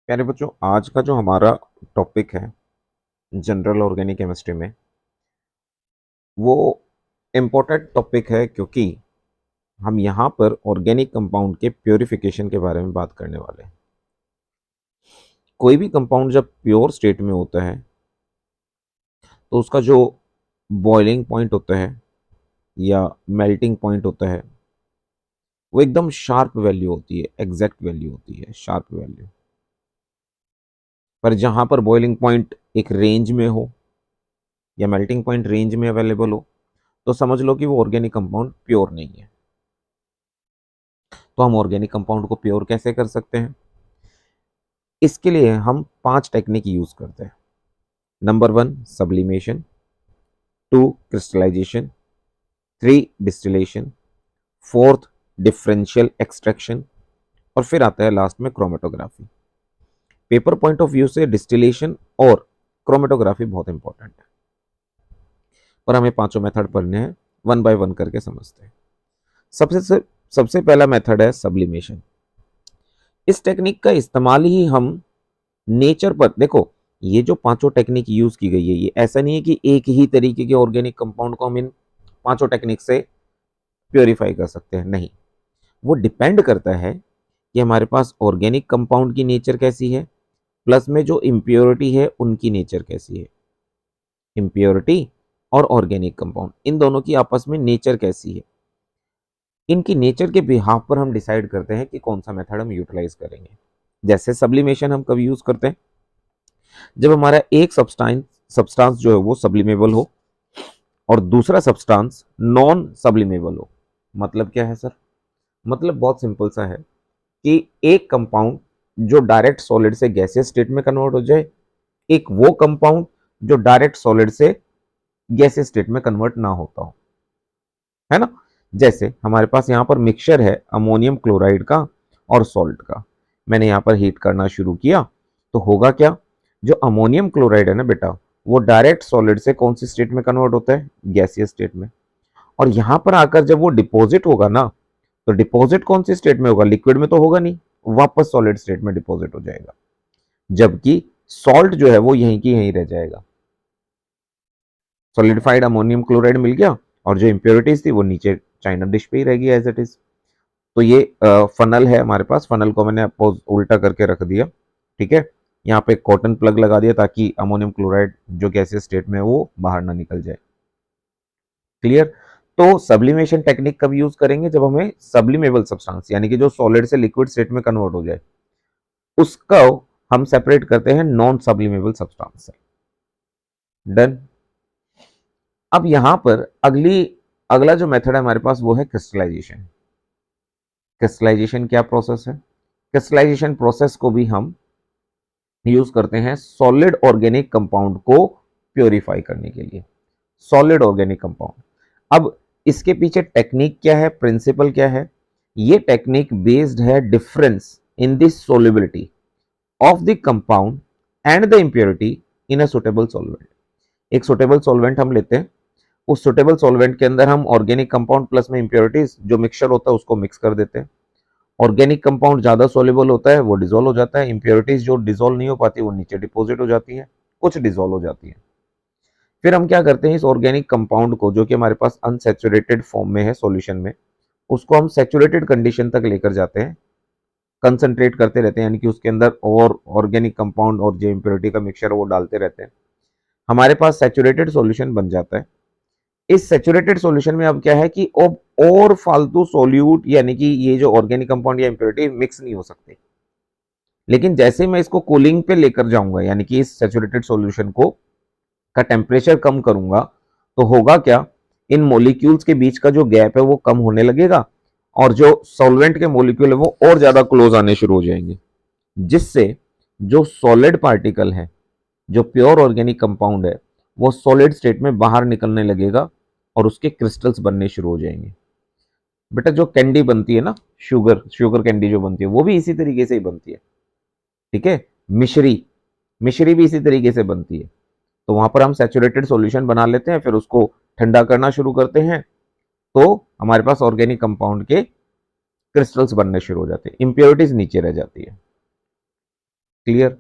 प्यारे बच्चों, आज का जो हमारा टॉपिक है जनरल ऑर्गेनिक केमिस्ट्री में, वो इम्पोर्टेंट टॉपिक है क्योंकि हम यहाँ पर ऑर्गेनिक कंपाउंड के प्योरिफिकेशन के बारे में बात करने वाले हैं। कोई भी कंपाउंड जब प्योर स्टेट में होता है तो उसका जो बॉइलिंग पॉइंट होता है या मेल्टिंग पॉइंट होता है वो एकदम शार्प वैल्यू होती है, एग्जैक्ट वैल्यू होती है, शार्प वैल्यू। पर जहाँ पर बॉइलिंग पॉइंट एक रेंज में हो या मेल्टिंग पॉइंट रेंज में अवेलेबल हो तो समझ लो कि वो ऑर्गेनिक कंपाउंड प्योर नहीं है। तो हम ऑर्गेनिक कंपाउंड को प्योर कैसे कर सकते हैं? इसके लिए हम 5 टेक्निक यूज करते हैं। Number 1 sublimation, 2 crystallization, 3 distillation, 4th differential extraction और फिर आता है लास्ट में chromatography. Paper point of view से डिस्टिलेशन और क्रोमेटोग्राफी बहुत इंपॉर्टेंट है, पर हमें पांचों मेथड पढ़ने हैं, वन बाय वन करके समझते हैं। सबसे सबसे पहला मेथड है सब्लिमेशन। इस टेक्निक का इस्तेमाल ही हम नेचर पर, देखो ये जो पांचों टेक्निक यूज की गई है, ये ऐसा नहीं है कि एक ही तरीके के ऑर्गेनिक कंपाउंड को हम इन पांचों टेक्निक से प्योरीफाई कर सकते हैं, नहीं। वो डिपेंड करता है कि हमारे पास ऑर्गेनिक कंपाउंड की नेचर कैसी है, प्लस में जो इम्प्योरिटी है उनकी नेचर कैसी है। इम्प्योरिटी और ऑर्गेनिक कंपाउंड, इन दोनों की आपस में नेचर कैसी है, इनकी नेचर के बिहाफ पर हम डिसाइड करते हैं कि कौन सा मेथड हम यूटिलाइज करेंगे। जैसे सब्लिमेशन हम कब यूज करते हैं? जब हमारा एक सब्सटेंस जो है वो सब्लिमेबल हो और दूसरा सब्सटेंस नॉन सब्लिमेबल हो। मतलब क्या है सर? मतलब बहुत सिंपल सा है कि एक कंपाउंड जो डायरेक्ट सॉलिड से गैसियस स्टेट में कन्वर्ट हो जाए, एक वो कंपाउंड जो डायरेक्ट सॉलिड से गैसियस स्टेट में कन्वर्ट ना होता हो, है ना। जैसे हमारे पास यहाँ पर मिक्सचर है अमोनियम क्लोराइड का और सॉल्ट का। मैंने यहाँ पर हीट करना शुरू किया तो होगा क्या? जो अमोनियम क्लोराइड है ना बेटा, वो डायरेक्ट सॉलिड से कौन सी स्टेट में कन्वर्ट होता है? गैसियस स्टेट में। और यहाँ पर आकर जब वो डिपॉजिट होगा ना, तो डिपॉजिट कौन सी स्टेट में होगा? लिक्विड में तो होगा नहीं, वापस सॉलिड स्टेट में डिपॉजिट हो जाएगा। जबकि सॉल्ट जो है वो यहीं की यहीं रह जाएगा। सॉलिडिफाइड अमोनियम क्लोराइड मिल गया और जो इंप्योरिटीज थी वो नीचे चाइना डिश पे ही रहेगी एज इट इज। तो ये फनल है हमारे पास, फनल को मैंने अपोज उल्टा करके रख दिया, ठीक है। यहाँ पे कॉटन प्लग लगा दिया ताकि अमोनियम क्लोराइड जो गैसियस स्टेट में है वो बाहर ना निकल जाए। क्लियर? तो सब्लिमेशन टेक्निक कब यूज करेंगे? जब हमें सब्लिमेबल सब्सटेंस यानी कि जो सॉलिड से लिक्विड स्टेट में कन्वर्ट हो जाए, उसका हम सेपरेट करते हैं नॉन सब्लिमेबल सब्सटेंस से। डन। अब यहां पर अगला जो मेथड है हमारे पास वो है क्रिस्टलाइजेशन। क्रिस्टलाइजेशन क्या प्रोसेस है? क्रिस्टलाइजेशन प्रोसेस को भी हम यूज करते हैं सॉलिड ऑर्गेनिक कंपाउंड को प्योरीफाई करने के लिए। Solid organic compound. अब इसके पीछे टेक्निक क्या है, प्रिंसिपल क्या है? ये टेक्निक बेस्ड है difference in the solubility of the compound and the impurity in a suitable solvent. एक सुटेबल सॉल्वेंट हम लेते हैं, उस सुटेबल सॉल्वेंट के अंदर हम ऑर्गेनिक कंपाउंड प्लस में इंप्योरिटीज जो मिक्सचर होता है उसको मिक्स कर देते हैं। ऑर्गेनिक कंपाउंड ज्यादा सोल्युबल होता है, वो डिजोल्व हो जाता है। इंप्योरिटीज जो डिजोल्व नहीं हो पाती वो नीचे डिपोजिट हो जाती है, कुछ डिजोल्व हो जाती है। फिर हम क्या करते हैं, इस ऑर्गेनिक कंपाउंड को जो कि हमारे पास अनसेचुरेटेड फॉर्म में है सॉल्यूशन में, उसको हम सेचुरेटेड कंडीशन तक लेकर जाते हैं, कंसंट्रेट करते रहते हैं, यानी कि उसके अंदर और ऑर्गेनिक कंपाउंड और जो इम्प्योरिटी का मिक्सचर है वो डालते रहते हैं। हमारे पास सेचुरेटेड सॉल्यूशन बन जाता है। इस सेचुरेटेड सॉल्यूशन में अब क्या है कि अब और फालतू सोल्यूट यानी कि ये जो ऑर्गेनिक कंपाउंड या इम्प्योरिटी मिक्स नहीं हो सकते। लेकिन जैसे मैं इसको कूलिंग पे लेकर जाऊंगा, यानी कि इस सेचुरेटेड सॉल्यूशन को का टेम्परेचर कम करूंगा, तो होगा क्या? इन मॉलिक्यूल्स के बीच का जो गैप है वो कम होने लगेगा और जो सॉल्वेंट के मॉलिक्यूल है वो और ज्यादा क्लोज आने शुरू हो जाएंगे, जिससे जो सॉलिड पार्टिकल है, जो प्योर ऑर्गेनिक कंपाउंड है, वो सॉलिड स्टेट में बाहर निकलने लगेगा और उसके क्रिस्टल्स बनने शुरू हो जाएंगे। बेटा जो कैंडी बनती है ना, शुगर शुगर कैंडी जो बनती है वो भी इसी तरीके से ही बनती है, ठीक है। मिश्री मिश्री भी इसी तरीके से बनती है। तो वहां पर हम सैचुरेटेड सॉल्यूशन बना लेते हैं, फिर उसको ठंडा करना शुरू करते हैं, तो हमारे पास ऑर्गेनिक कंपाउंड के क्रिस्टल्स बनने शुरू हो जाते हैं, इंप्योरिटीज नीचे रह जाती है। क्लियर।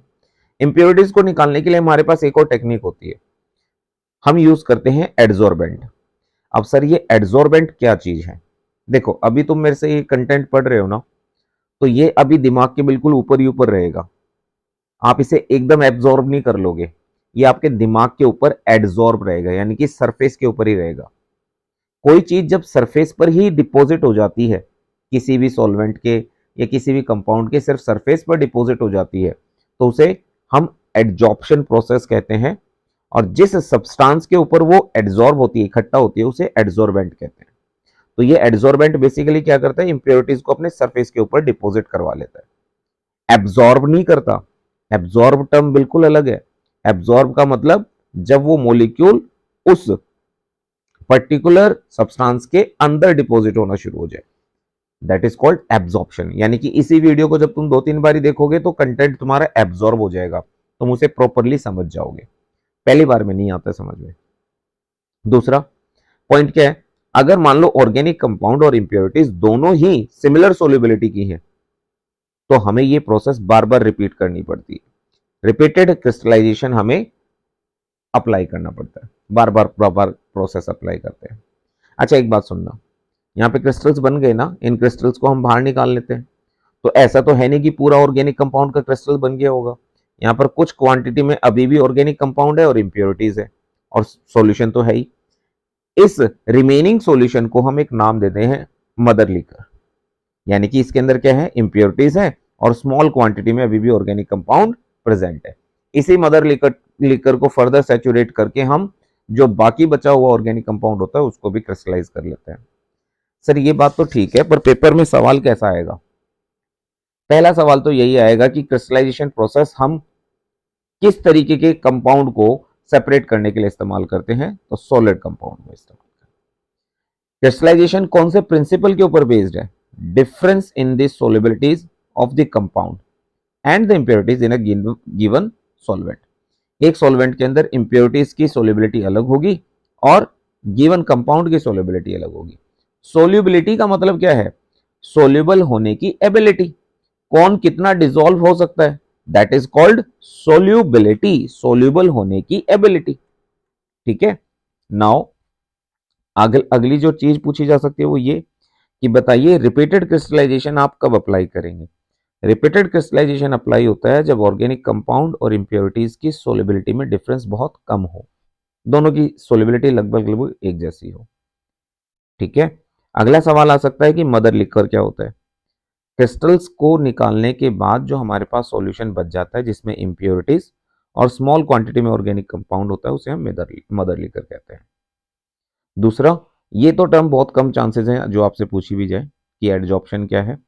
इंप्योरिटीज को निकालने के लिए हमारे पास एक और टेक्निक होती है, हम यूज करते हैं एडजॉर्बेंट। अब सर ये एडजॉर्बेंट क्या चीज है? देखो अभी तुम मेरे से ये कंटेंट पढ़ रहे हो ना, तो ये अभी दिमाग के बिल्कुल ऊपर ही ऊपर रहेगा, आप इसे एकदम एब्जॉर्ब नहीं कर लोगे, ये आपके दिमाग के ऊपर एडजॉर्ब रहेगा, यानी कि सरफेस के ऊपर ही रहेगा। कोई चीज जब सरफेस पर ही डिपॉजिट हो जाती है, किसी भी सॉल्वेंट के या किसी भी कंपाउंड के सिर्फ सरफेस पर डिपॉजिट हो जाती है, तो उसे हम एडजॉर्प्शन प्रोसेस कहते हैं। और जिस सब्सटेंस के ऊपर वो एड्सॉर्ब होती है, इकट्ठा होती है, उसे एड्सॉर्बेंट कहते हैं। तो ये एड्सॉर्बेंट बेसिकली क्या करता है, इंप्योरिटीज को अपने सरफेस के ऊपर डिपॉजिट करवा लेता है, एब्सॉर्ब नहीं करता। एब्सॉर्ब टर्म बिल्कुल अलग है। एब्सॉर्ब का मतलब जब वो मोलिक्यूल उस पर्टिकुलर सब्सटेंस के अंदर डिपॉजिट होना शुरू हो जाए, दैट इज कॉल्ड एब्जॉर्प्शन। यानी कि इसी वीडियो को जब तुम 2-3 बार देखोगे तो कंटेंट तुम्हारा एब्सॉर्ब हो जाएगा, तुम उसे प्रॉपरली समझ जाओगे, पहली बार में नहीं आता समझ में। दूसरा पॉइंट क्या है, अगर मान लो ऑर्गेनिक कंपाउंड और इंप्योरिटीज दोनों ही सिमिलर सोल्युबिलिटी की है, तो हमें ये प्रोसेस बार बार रिपीट करनी पड़ती है। रिपीटेड क्रिस्टलाइजेशन हमें अप्लाई करना पड़ता है, बार बार प्रोसेस अप्लाई करते हैं। अच्छा एक बात सुनना, यहाँ पे क्रिस्टल्स बन गए ना, इन क्रिस्टल्स को हम बाहर निकाल लेते हैं, तो ऐसा तो है नहीं कि पूरा ऑर्गेनिक कंपाउंड का क्रिस्टल बन गया होगा। यहाँ पर कुछ क्वांटिटी में अभी भी ऑर्गेनिक कंपाउंड है और इंप्योरिटीज है, और सॉल्यूशन तो है ही। इस रिमेनिंग सॉल्यूशन को हम एक नाम देते हैं मदर लिकर, यानी कि इसके अंदर क्या है, इंप्योरिटीज है और स्मॉल क्वांटिटी में अभी भी ऑर्गेनिक कंपाउंड प्रेजेंट है। इसी मदर लिकर को फर्दर सैचुरेट करके हम जो बाकी बचा हुआ ऑर्गेनिक कंपाउंड होता है उसको भी क्रिस्टलाइज कर लेते हैं। सर ये बात तो ठीक है, पर पेपर में सवाल कैसा आएगा? पहला सवाल तो यही आएगा कि क्रिस्टलाइजेशन प्रोसेस हम किस तरीके के कंपाउंड को सेपरेट करने के लिए इस्तेमाल करते हैं, तो सॉलिड कंपाउंड में इस्तेमाल। क्रिस्टलाइजेशन कौन से प्रिंसिपल के ऊपर बेस्ड है? Difference in the solubilities of the compound and the impurities in a given solvent. एक सॉल्वेंट के अंदर इंप्योरिटीज की सोलिबिलिटी अलग होगी और गिवन कंपाउंड की सोलिबिलिटी अलग होगी। सोल्यूबिलिटी का मतलब क्या है? सोल्यूबल होने की एबिलिटी, कौन कितना डिसॉल्व हो सकता है, that is called solubility, soluble होने की एबिलिटी। ठीक है। नाउ अगली जो चीज पूछी जा सकती है वो ये कि बताइए रिपीटेड क्रिस्टलाइजेशन आप कब अप्लाई करेंगे? रिपीटेड क्रिस्टलाइजेशन अप्लाई होता है जब ऑर्गेनिक कंपाउंड और इंप्योरिटीज की सोलिबिलिटी में डिफरेंस बहुत कम हो, दोनों की सोलिबिलिटी लगभग लगभग एक जैसी हो। ठीक है। अगला सवाल आ सकता है कि मदर लिकर क्या होता है? क्रिस्टल्स को निकालने के बाद जो हमारे पास सॉल्यूशन बच जाता है जिसमें इंप्योरिटीज और स्मॉल क्वांटिटी में ऑर्गेनिक कंपाउंड होता है, उसे हम मदर लिकर कहते हैं। दूसरा, ये तो टर्म बहुत कम चांसेस हैं जो आपसे पूछी भी जाए कि एडजॉर्प्शन क्या है।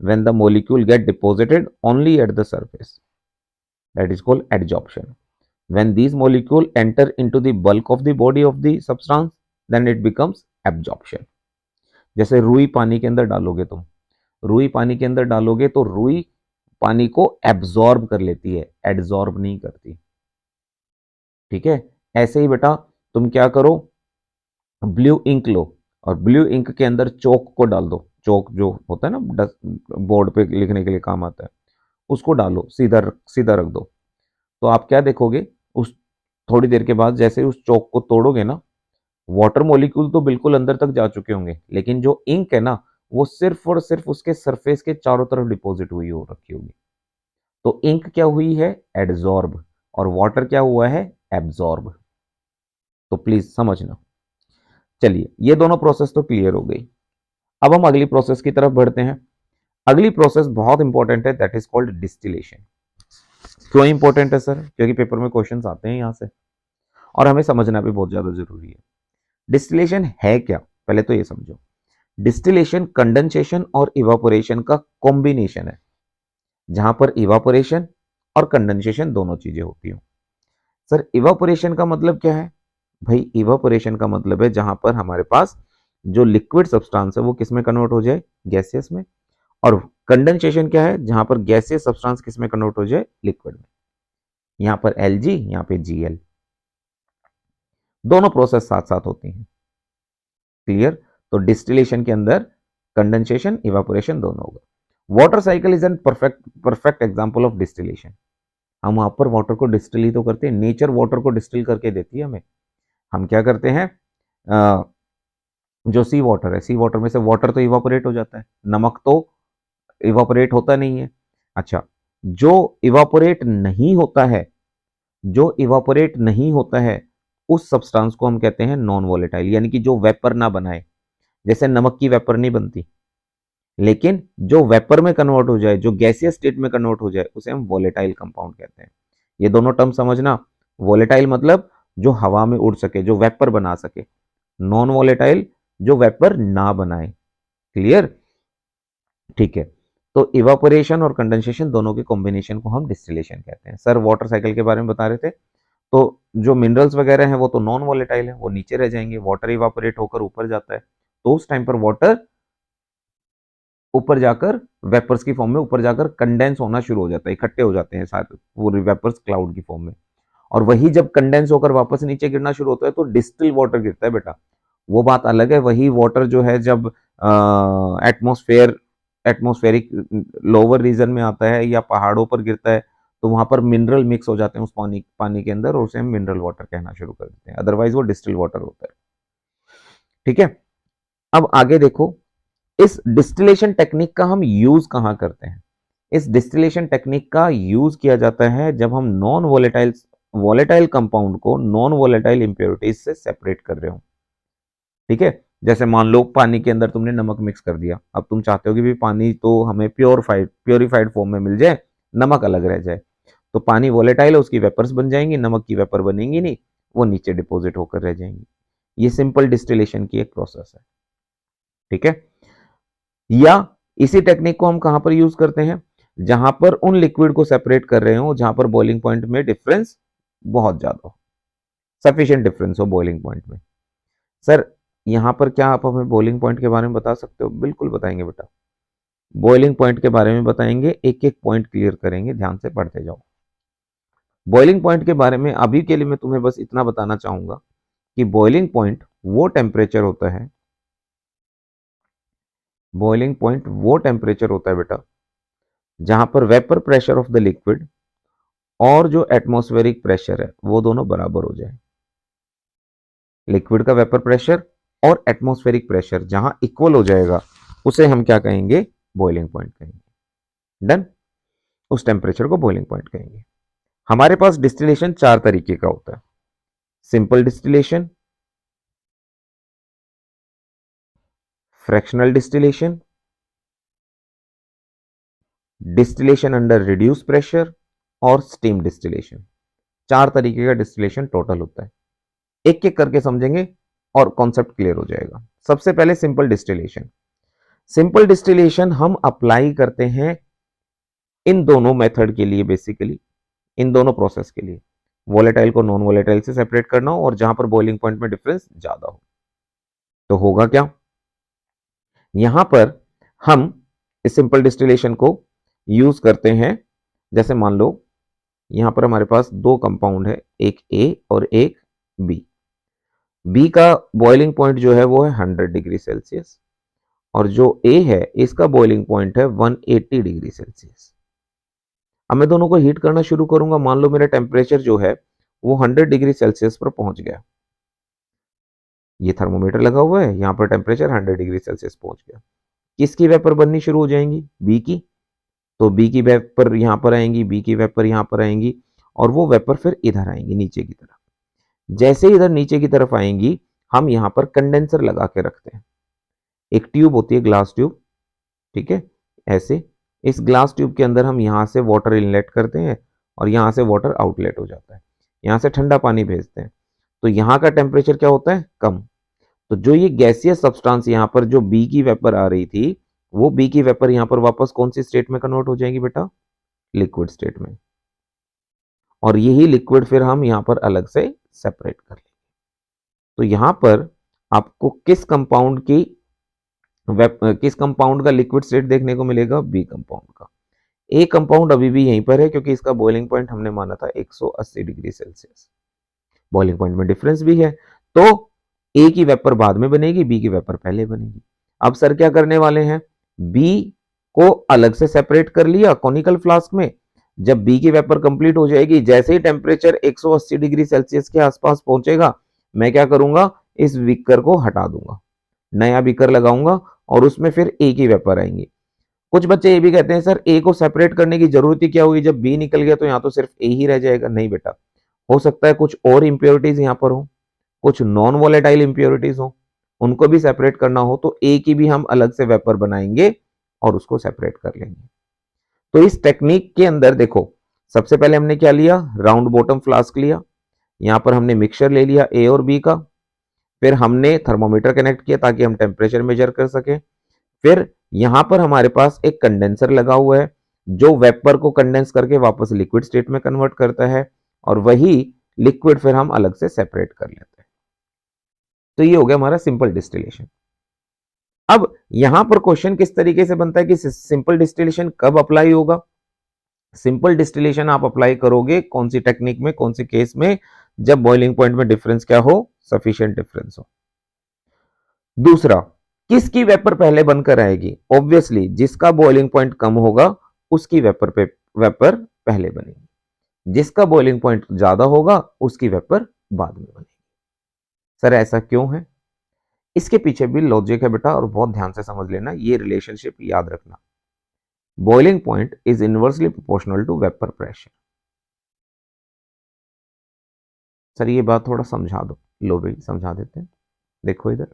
When the molecule get deposited only at the surface, that is called adsorption. When these molecule enter into the bulk of the body of the substance, then it becomes absorption. जैसे रुई पानी के अंदर डालोगे तुम, रुई पानी के अंदर डालोगे तो रुई पानी को एब्जॉर्ब कर लेती है, एडजॉर्ब नहीं करती। ठीक है। ऐसे ही बेटा तुम क्या करो, ब्लू इंक लो और ब्लू इंक के अंदर चौक को डाल दो, चौक जो होता है ना बोर्ड पे लिखने के लिए काम आता है, उसको डालो, सीधा सीधा रख दो। तो आप क्या देखोगे, उस थोड़ी देर के बाद जैसे उस चौक को तोड़ोगे ना, वाटर मॉलिक्यूल तो बिल्कुल अंदर तक जा चुके होंगे, लेकिन जो इंक है ना वो सिर्फ और सिर्फ उसके सरफेस के चारों तरफ डिपॉजिट हुई हो रखी होगी। तो इंक क्या हुई है, एडजॉर्ब, और वाटर क्या हुआ है, एब्जॉर्ब। तो प्लीज समझना। चलिए ये दोनों प्रोसेस तो क्लियर हो गई। अब हम अगली प्रोसेस की तरफ बढ़ते हैं। अगली प्रोसेस बहुत इंपॉर्टेंट है, दैट इज कॉल्ड डिस्टिलेशन। क्यों इंपॉर्टेंट है सर? क्योंकि पेपर में क्वेश्चंस आते हैं यहां से और हमें समझना भी बहुत ज्यादा जरूरी है। डिस्टिलेशन है क्या, पहले तो ये समझो। डिस्टिलेशन कंडेंसेशन और इवापोरेशन का कॉम्बिनेशन है, जहां पर इवापोरेशन और कंडेंसेशन दोनों चीजें होती हो। सर इवापोरेशन का मतलब क्या है? भाई इवापोरेशन का मतलब है जहां पर हमारे पास जो लिक्विड सब्सटेंस है वो किस में कन्वर्ट हो जाए, गैसियस में। और कंडेंसेशन क्या है, जहां पर गैसियस सब्सटेंस किस में कन्वर्ट हो जाए, लिक्विड में। यहां पर Lg, यहां पे Gl, दोनों प्रोसेस साथ साथ होती हैं। क्लियर। तो डिस्टिलेशन के अंदर कंडेंसेशन इवापोरेशन दोनों होगा। Water cycle is an perfect example of distillation. हम वहां पर वाटर को डिस्टिल ही तो करते हैं, नेचर वाटर को डिस्टिल करके देती है हमें। हम क्या करते हैं, जो सी वाटर है, सी वाटर में से वाटर तो इवापोरेट हो जाता है, नमक तो इवापोरेट होता नहीं है। अच्छा, जो इवापोरेट नहीं होता है, जो इवापोरेट नहीं होता है उस सब्सटेंस को हम कहते हैं नॉन वोलेटाइल, यानी कि जो वेपर ना बनाए। जैसे नमक की वेपर नहीं बनती, लेकिन जो वेपर में कन्वर्ट हो जाए, जो गैसियस स्टेट में कन्वर्ट हो जाए, उसे हम वोलेटाइल कंपाउंड कहते हैं। ये दोनों टर्म समझना। वोलेटाइल मतलब जो हवा में उड़ सके, जो वेपर बना सके। नॉन वोलेटाइल जो वेपर ना बनाए। क्लियर? ठीक है। तो इवापोरेशन और कंडेंसेशन दोनों के कॉम्बिनेशन को हम डिस्टिलेशन कहते हैं। सर वाटर साइकिल के बारे में बता रहे थे, तो जो मिनरल्स वगैरह हैं वो तो नॉन वोलेटाइल है, वो नीचे रह जाएंगे, वाटर इवापोरेट होकर ऊपर जाता है, तो उस टाइम पर वाटर ऊपर जाकर वेपर्स की फॉर्म में ऊपर जाकर कंडेंस होना शुरू हो जाता है, इकट्ठे हो जाते हैं सारे वो वेपर्स क्लाउड की फॉर्म में। और वही जब कंडेंस होकर वापस नीचे गिरना शुरू होता है तो डिस्टिल वाटर गिरता है बेटा। वो बात अलग है। वही वाटर जो है जब एटमॉस्फेयर एटमॉस्फेरिक लोअर रीजन में आता है या पहाड़ों पर गिरता है, तो वहां पर मिनरल मिक्स हो जाते हैं उस पानी पानी के अंदर, और उसे हम मिनरल वाटर कहना शुरू कर देते हैं। अदरवाइज वो डिस्टिल वाटर होता है। ठीक है। अब आगे देखो, इस डिस्टिलेशन टेक्निक का हम यूज कहां करते हैं। इस डिस्टिलेशन टेक्निक का यूज किया जाता है जब हम नॉन वोलेटाइल वोलेटाइल कंपाउंड को नॉन वोलेटाइल इंप्योरिटीज से सेपरेट कर रहे हो। ठीक है। जैसे मान लो पानी के अंदर तुमने नमक मिक्स कर दिया, अब तुम चाहते हो कि भी पानी तो हमें प्योरीफाइड फॉर्म में मिल जाए, नमक अलग रह जाए। तो पानी वोलेटाइल है, उसकी वेपर्स बन जाएंगी, नमक की वेपर बनेंगी नहीं, वो नीचे डिपोजिट होकर रह जाएंगी। ये सिंपल डिस्टिलेशन की एक प्रोसेस है। ठीक है। या इसी टेक्निक को हम कहां पर यूज करते हैं, जहां पर उन लिक्विड को सेपरेट कर रहे हो जहां पर बॉइलिंग पॉइंट में डिफरेंस बहुत ज्यादा हो, सफिशिएंट डिफरेंस हो बॉइलिंग पॉइंट में। सर यहां पर क्या आप हमें बॉइलिंग पॉइंट के बारे में बता सकते हो? बिल्कुल बताएंगे बेटा, बॉइलिंग पॉइंट के बारे में बताएंगे, एक एक पॉइंट क्लियर करेंगे, ध्यान से पढ़ते जाओ। बॉइलिंग पॉइंट के बारे में अभी के लिए मैं तुम्हें बस इतना बताना चाहूंगा कि बॉइलिंग पॉइंट वो टेम्परेचर होता है, बॉइलिंग पॉइंट वो टेम्परेचर होता है बेटा जहां पर vapour pressure of the liquid और जो एटमॉस्फेरिक प्रेशर है वो दोनों बराबर हो जाए। लिक्विड का वेपर प्रेशर और एटमॉस्फेरिक प्रेशर जहां इक्वल हो जाएगा उसे हम क्या कहेंगे? बॉइलिंग पॉइंट कहेंगे। डन। उस टेम्परेचर को बॉइलिंग पॉइंट कहेंगे। हमारे पास डिस्टिलेशन चार तरीके का होता है। Simple distillation, fractional distillation, distillation under reduce pressure और स्टीम डिस्टिलेशन। चार तरीके का डिस्टिलेशन टोटल होता है। एक एक करके समझेंगे और कॉन्सेप्ट क्लियर हो जाएगा। सबसे पहले सिंपल डिस्टिलेशन। सिंपल डिस्टिलेशन हम अप्लाई करते हैं इन दोनों मेथड के लिए, बेसिकली इन दोनों प्रोसेस के लिए, वोलेटाइल को नॉन वोलेटाइल से सेपरेट करना हो और जहां पर बॉइलिंग पॉइंट में डिफरेंस ज्यादा हो। तो होगा क्या, यहां पर हम इस सिंपल डिस्टिलेशन को यूज करते हैं। जैसे मान लो यहां पर हमारे पास दो कंपाउंड है, एक ए और एक बी। बी का बॉइलिंग पॉइंट जो है वो है 100 डिग्री सेल्सियस और जो ए है इसका बॉइलिंग पॉइंट है 180 डिग्री सेल्सियस। अब मैं दोनों को हीट करना शुरू करूंगा। मान लो मेरा टेम्परेचर जो है वो 100 डिग्री सेल्सियस पर पहुंच गया। ये थर्मोमीटर लगा हुआ है, यहाँ पर टेम्परेचर 100 डिग्री सेल्सियस पहुंच गया। किसकी वेपर बननी शुरू हो जाएंगी? बी की। तो बी की वेपर यहाँ पर आएंगी, बी की वेपर यहाँ पर आएंगी और वो वेपर फिर इधर आएंगी नीचे की तरफ। जैसे इधर नीचे की तरफ आएंगी हम यहाँ पर कंडेंसर लगा के रखते हैं। एक ट्यूब होती है, ग्लास ट्यूब। ठीक है। ऐसे इस ग्लास ट्यूब के अंदर हम यहाँ से वाटर इनलेट करते हैं और यहाँ से वाटर आउटलेट हो जाता है। यहाँ से ठंडा पानी भेजते हैं। तो यहाँ का टेम्परेचर क्या होता है? कम। तो जो ये गैसियस सब्सटेंस यहाँ पर जो बी की वेपर आ रही थी, वो बी की वेपर यहाँ पर वापस कौन सी स्टेट में कन्वर्ट हो जाएगी बेटा? लिक्विड स्टेट में। और यही लिक्विड फिर हम यहाँ पर अलग से सेपरेट कर लेंगे। तो यहाँ पर आपको किस कंपाउंड का लिक्विड स्टेट देखने को मिलेगा? बी कंपाउंड का। ए कंपाउंड अभी भी यहीं पर है क्योंकि इसका बॉइलिंग पॉइंट हमने माना था 180 डिग्री सेल्सियस। बॉइलिंग पॉइंट में डिफरेंस भी है, तो ए की वेपर बाद में बनेगी, बी की वेपर पहले बनेगी। अब सर क्या करने वाले हैं? बी को अलग से सेपरेट कर लिया कॉनिकल फ्लास्क में, जब बी की वेपर कंप्लीट हो जाएगी, जैसे ही टेम्परेचर 180 डिग्री सेल्सियस के आसपास पहुंचेगा, मैं क्या करूंगा, इस बीकर को हटा दूंगा, नया बीकर लगाऊंगा और उसमें फिर ए की वेपर आएंगी। कुछ बच्चे ये भी कहते हैं सर ए को सेपरेट करने की जरूरत ही क्या हुई, जब बी निकल गया तो यहाँ तो सिर्फ ए ही रह जाएगा। नहीं बेटा, हो सकता है कुछ और इंप्योरिटीज यहाँ पर हो, कुछ नॉन वोलेटाइल इंप्योरिटीज हो, उनको भी सेपरेट करना हो तो ए की भी हम अलग से वेपर बनाएंगे और उसको सेपरेट कर लेंगे। तो इस टेक्निक के अंदर देखो, सबसे पहले हमने क्या लिया, राउंड बॉटम फ्लास्क लिया, यहां पर हमने मिक्सचर ले लिया ए और बी का, फिर हमने थर्मोमीटर कनेक्ट किया ताकि हम टेम्परेचर मेजर कर सके, फिर यहां पर हमारे पास एक कंडेंसर लगा हुआ है जो वेपर को कंडेंस करके वापस लिक्विड स्टेट में कन्वर्ट करता है, और वही लिक्विड फिर हम अलग से सेपरेट कर लेते हैं। तो ये हो गया हमारा सिंपल डिस्टिलेशन। अब यहां पर क्वेश्चन किस तरीके से बनता है कि सिंपल डिस्टिलेशन कब अप्लाई होगा। सिंपल डिस्टिलेशन आप अप्लाई करोगे कौन सी टेक्निक में, कौन सी केस में, जब बॉइलिंग पॉइंट में डिफरेंस क्या हो, सफिशिएंट डिफरेंस हो। दूसरा, किसकी वेपर पहले बनकर आएगी, ऑब्वियसली जिसका बॉइलिंग पॉइंट कम होगा उसकी वेपर पहले बनेगी, जिसका बॉइलिंग पॉइंट ज्यादा होगा उसकी वेपर बाद में बनेगी। सर ऐसा क्यों है, इसके पीछे भी लॉजिक है बेटा, और बहुत ध्यान से समझ लेना, ये रिलेशनशिप याद रखना। Boiling point is inversely proportional to vapour pressure. Sir ये बात थोड़ा समझा दो, लो भाई समझा देते हैं। देखो इधर,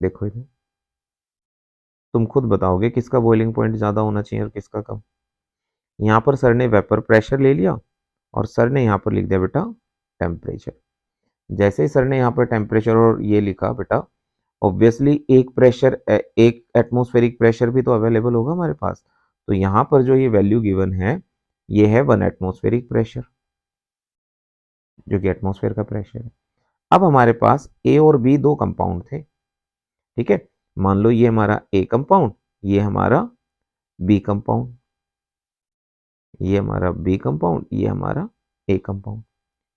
देखो इधर, तुम खुद बताओगे किसका बॉइलिंग पॉइंट ज्यादा होना चाहिए और किसका कम। यहां पर सर ने वेपर प्रेशर ले लिया और सर ने यहां पर लिख दिया बेटा टेम्परेचर। जैसे ही सर ने यहाँ पर टेम्परेचर और ये लिखा बेटा, ऑब्वियसली एक प्रेशर, एक एटमॉस्फेरिक प्रेशर भी तो अवेलेबल होगा हमारे पास। तो यहाँ पर जो ये वैल्यू गिवन है, ये है 1 एटमॉस्फेरिक प्रेशर, जो कि एटमॉस्फेयर का प्रेशर है। अब हमारे पास ए और बी दो कंपाउंड थे, ठीक है। मान लो ये हमारा ए कंपाउंड, ये हमारा बी कंपाउंड, ये हमारा बी कंपाउंड, ये हमारा ए कंपाउंड,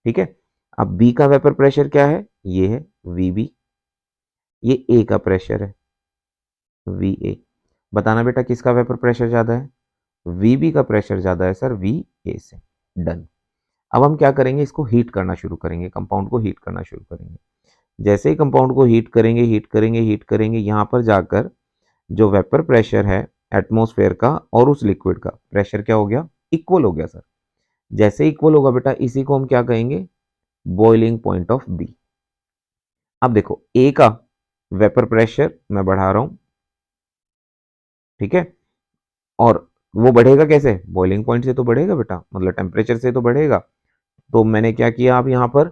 ठीक है। अब बी का वेपर प्रेशर क्या है, ये है वीबी, ये ए का प्रेशर है वी ए। बताना बेटा किसका वेपर प्रेशर ज्यादा है, वीबी का प्रेशर ज्यादा है सर वी ए से। डन। अब हम क्या करेंगे, इसको हीट करना शुरू करेंगे, कंपाउंड को हीट करना शुरू करेंगे। जैसे ही कंपाउंड को हीट करेंगे, हीट करेंगे, हीट करेंगे, यहाँ पर जाकर जो वेपर प्रेशर है एटमॉस्फेयर का और उस लिक्विड का प्रेशर क्या हो गया, इक्वल हो गया सर। जैसे इक्वल होगा बेटा, इसी को हम क्या कहेंगे, बॉइलिंग पॉइंट ऑफ बी। अब देखो ए का वेपर प्रेशर मैं बढ़ा रहा हूं, ठीक है, और वो बढ़ेगा कैसे, बॉइलिंग पॉइंट से तो बढ़ेगा बेटा, मतलब टेम्परेचर से तो बढ़ेगा। तो मैंने क्या किया, अब यहां पर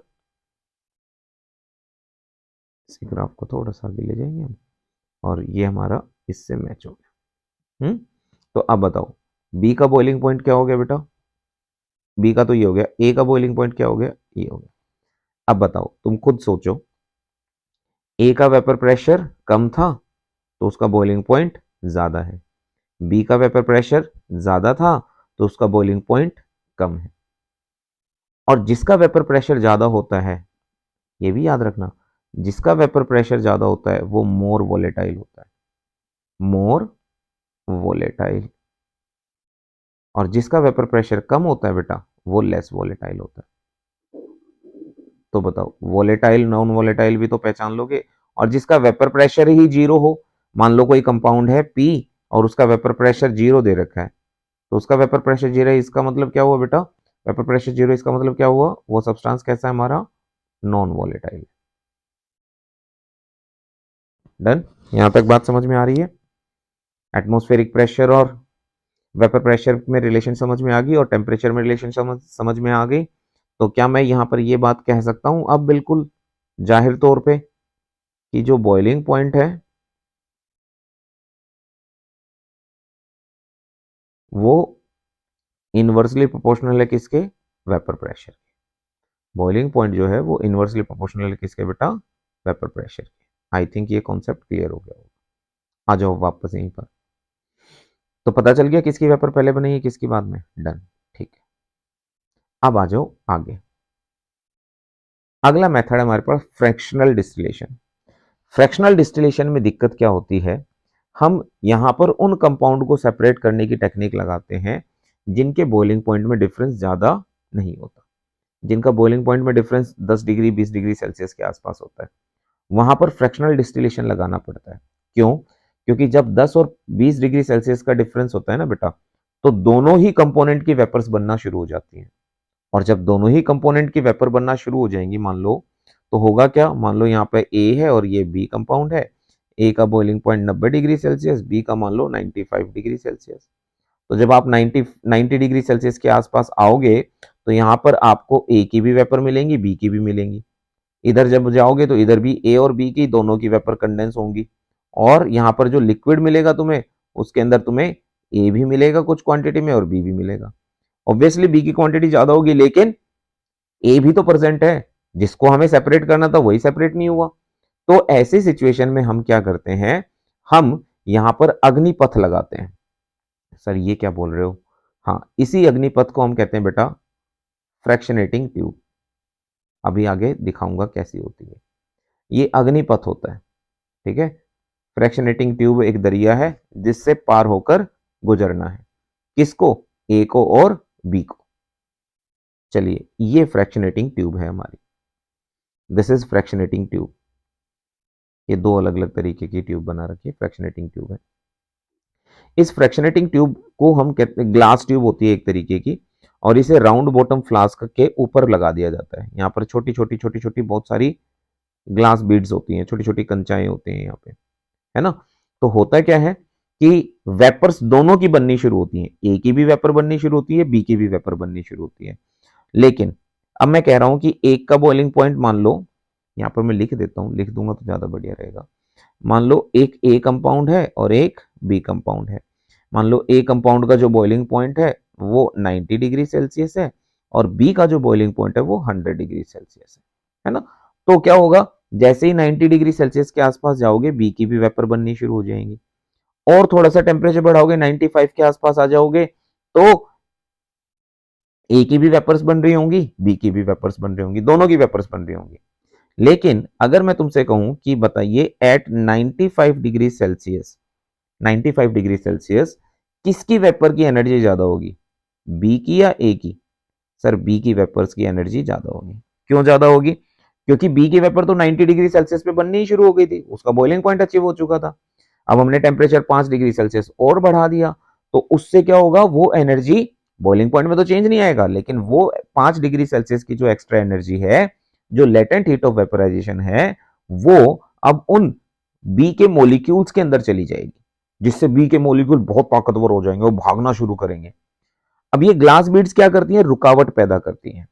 इसी ग्राफ को थोड़ा सा आगे ले जाएंगे हम, और ये हमारा इससे मैच हो गया। तो अब बताओ बी का बॉइलिंग पॉइंट क्या हो गया बेटा, बी का तो ये हो गया, ए का बॉइलिंग पॉइंट क्या हो गया, ये हो गया। अब बताओ तुम खुद सोचो, ए का वेपर प्रेशर कम था तो उसका बॉइलिंग पॉइंट ज्यादा है, बी का वेपर प्रेशर ज्यादा था तो उसका बॉइलिंग पॉइंट कम है। और जिसका वेपर प्रेशर ज्यादा होता है, ये भी याद रखना, जिसका वेपर प्रेशर ज्यादा होता है वो मोर वोलेटाइल होता है, मोर वोलेटाइल। और जिसका वेपर प्रेशर कम होता है बेटा, वो लेस वोलेटाइल होता है। तो बताओ वोलेटाइल नॉन वोलेटाइल भी तो पहचान लोगे। और जिसका वेपर प्रेशर ही जीरो हो, मान लो कोई कंपाउंड है पी और उसका वेपर प्रेशर जीरो दे रखा है, तो उसका वेपर प्रेशर जीरो है, इसका मतलब क्या हुआ बेटा, वेपर प्रेशर जीरो, इसका मतलब क्या हुआ, वो सब्सटेंस कैसा है हमारा, नॉन वोलेटाइल। डन। यहां तक बात समझ में आ रही है, एटमॉस्फेरिक प्रेशर और वेपर प्रेशर में रिलेशन समझ में आ गई और टेम्परेचर में रिलेशन समझ में आ गई। तो क्या मैं यहां पर ये बात कह सकता हूं अब बिल्कुल जाहिर तौर पे कि जो बॉइलिंग पॉइंट है वो इनवर्सली प्रोपोर्शनल है किसके, वेपर प्रेशर। बॉइलिंग पॉइंट जो है वो इनवर्सली प्रोपोर्शनल है किसके बेटा, वेपर प्रेशर के। आई थिंक ये कॉन्सेप्ट क्लियर हो गया होगा। आ जाओ वापस यहीं पर। तो पता चल गया किसकी वेपर पहले बनेगी किसकी बाद में। डन। ठीक है, अब आ जाओ आगे। अगला मेथड है हमारे पास फ्रैक्शनल डिस्टिलेशन। फ्रैक्शनल डिस्टिलेशन में दिक्कत क्या होती है, हम यहाँ पर उन कंपाउंड को सेपरेट करने की टेक्निक लगाते हैं जिनके बॉइलिंग पॉइंट में डिफरेंस ज़्यादा नहीं होता, जिनका बॉइलिंग पॉइंट में डिफरेंस 10 डिग्री 20 डिग्री सेल्सियस के आसपास होता है, वहां पर फ्रैक्शनल डिस्टिलेशन लगाना पड़ता है। क्यों? क्योंकि जब 10 और 20 डिग्री सेल्सियस का डिफरेंस होता है ना बेटा, तो दोनों ही कंपोनेंट की वेपर्स बनना शुरू हो जाती हैं। और जब दोनों ही कंपोनेंट की वेपर बनना शुरू हो जाएंगी, मान लो, तो होगा क्या, मान लो यहाँ पे ए है और ये बी कंपाउंड है। ए का boiling point 90 degree Celsius, B का मान लो 95 डिग्री सेल्सियस। तो जब आप 90 डिग्री सेल्सियस के आसपास आओगे, तो यहाँ पर आपको ए की भी वेपर मिलेंगी, बी की भी मिलेंगी। इधर जब जाओगे तो इधर भी ए और बी की दोनों की वेपर कंडेंस होंगी, और यहाँ पर जो लिक्विड मिलेगा तुम्हें, उसके अंदर तुम्हें ए भी मिलेगा कुछ क्वांटिटी में और बी भी मिलेगा। ऑब्वियसली बी की क्वांटिटी ज्यादा होगी, लेकिन ए भी तो प्रेजेंट है, जिसको हमें सेपरेट करना था वही सेपरेट नहीं हुआ। तो ऐसी सिचुएशन में हम क्या करते हैं, हम यहां पर अग्निपथ लगाते हैं। सर ये क्या बोल रहे हो? हाँ, इसी अग्निपथ को हम कहते हैं बेटा फ्रैक्शनेटिंग ट्यूब। अभी आगे दिखाऊंगा कैसी होती है। ये अग्निपथ होता है, ठीक है। फ्रैक्शनेटिंग ट्यूब एक दरिया है जिससे पार होकर गुजरना है, किसको? ए को और बी को। चलिए, ये फ्रैक्शनेटिंग ट्यूब है हमारी, दिस इज फ्रैक्शनेटिंग ट्यूब। ये दो अलग अलग तरीके की ट्यूब बना रखी है, फ्रैक्शनेटिंग ट्यूब है। इस फ्रैक्शनेटिंग ट्यूब को हम कहते हैं, ग्लास ट्यूब होती है एक तरीके की, और इसे राउंड बॉटम फ्लास्क के ऊपर लगा दिया जाता है। यहाँ पर छोटी छोटी छोटी छोटी बहुत सारी ग्लास बीड्स होती हैं, छोटी छोटी कंचाएं होती हैं यहाँ पे, है ना। तो होता क्या है कि वेपर्स दोनों की बननी शुरू होती हैं, ए की भी वेपर बननी शुरू होती है, बी की भी वेपर बननी शुरू होती है। लेकिन अब मैं कह रहा हूं कि एक का बॉइलिंग पॉइंट मान लो, यहां पर मैं लिख देता हूं, लिख दूंगा तो ज्यादा बढ़िया रहेगा। मान लो एक ए कंपाउंड है और एक बी कंपाउंड है। मान लो ए कंपाउंड का जो बॉइलिंग पॉइंट है वो 90 डिग्री सेल्सियस है, और बी का जो बॉइलिंग पॉइंट है वो 100 डिग्री सेल्सियस है ना। तो क्या होगा, जैसे ही 90 डिग्री सेल्सियस के आसपास जाओगे, बी की भी वेपर बननी शुरू हो जाएंगी, और थोड़ा सा टेम्परेचर बढ़ाओगे, 95 के आसपास आ जाओगे, तो ए की भी वेपर्स बन रही होंगी, बी की भी वेपर्स बन रही होंगी, दोनों की वेपर्स बन रही होंगी। लेकिन अगर मैं तुमसे कहूं कि बताइए at 95 degree Celsius, 95 degree Celsius किसकी वेपर की एनर्जी ज्यादा होगी, बी की या ए की? सर बी की वेपर्स की एनर्जी ज्यादा होगी। क्यों ज्यादा होगी? क्योंकि बी की वेपर तो 90 डिग्री सेल्सियस पे बननी ही शुरू हो गई थी, उसका बॉइलिंग पॉइंट अचीव हो चुका था। अब हमने टेम्परेचर 5 डिग्री सेल्सियस और बढ़ा दिया, तो उससे क्या होगा, वो एनर्जी बॉइलिंग पॉइंट में तो चेंज नहीं आएगा, लेकिन वो 5 डिग्री सेल्सियस की जो एक्स्ट्रा एनर्जी है, जो लेटेंट हीट ऑफ वेपराइजेशन है, वो अब उन बी के मोलिक्यूल्स के अंदर चली जाएगी, जिससे बी के मोलिक्यूल बहुत ताकतवर हो जाएंगे और भागना शुरू करेंगे। अब ये ग्लास बीड्स क्या करती हैं, रुकावट पैदा करती हैं।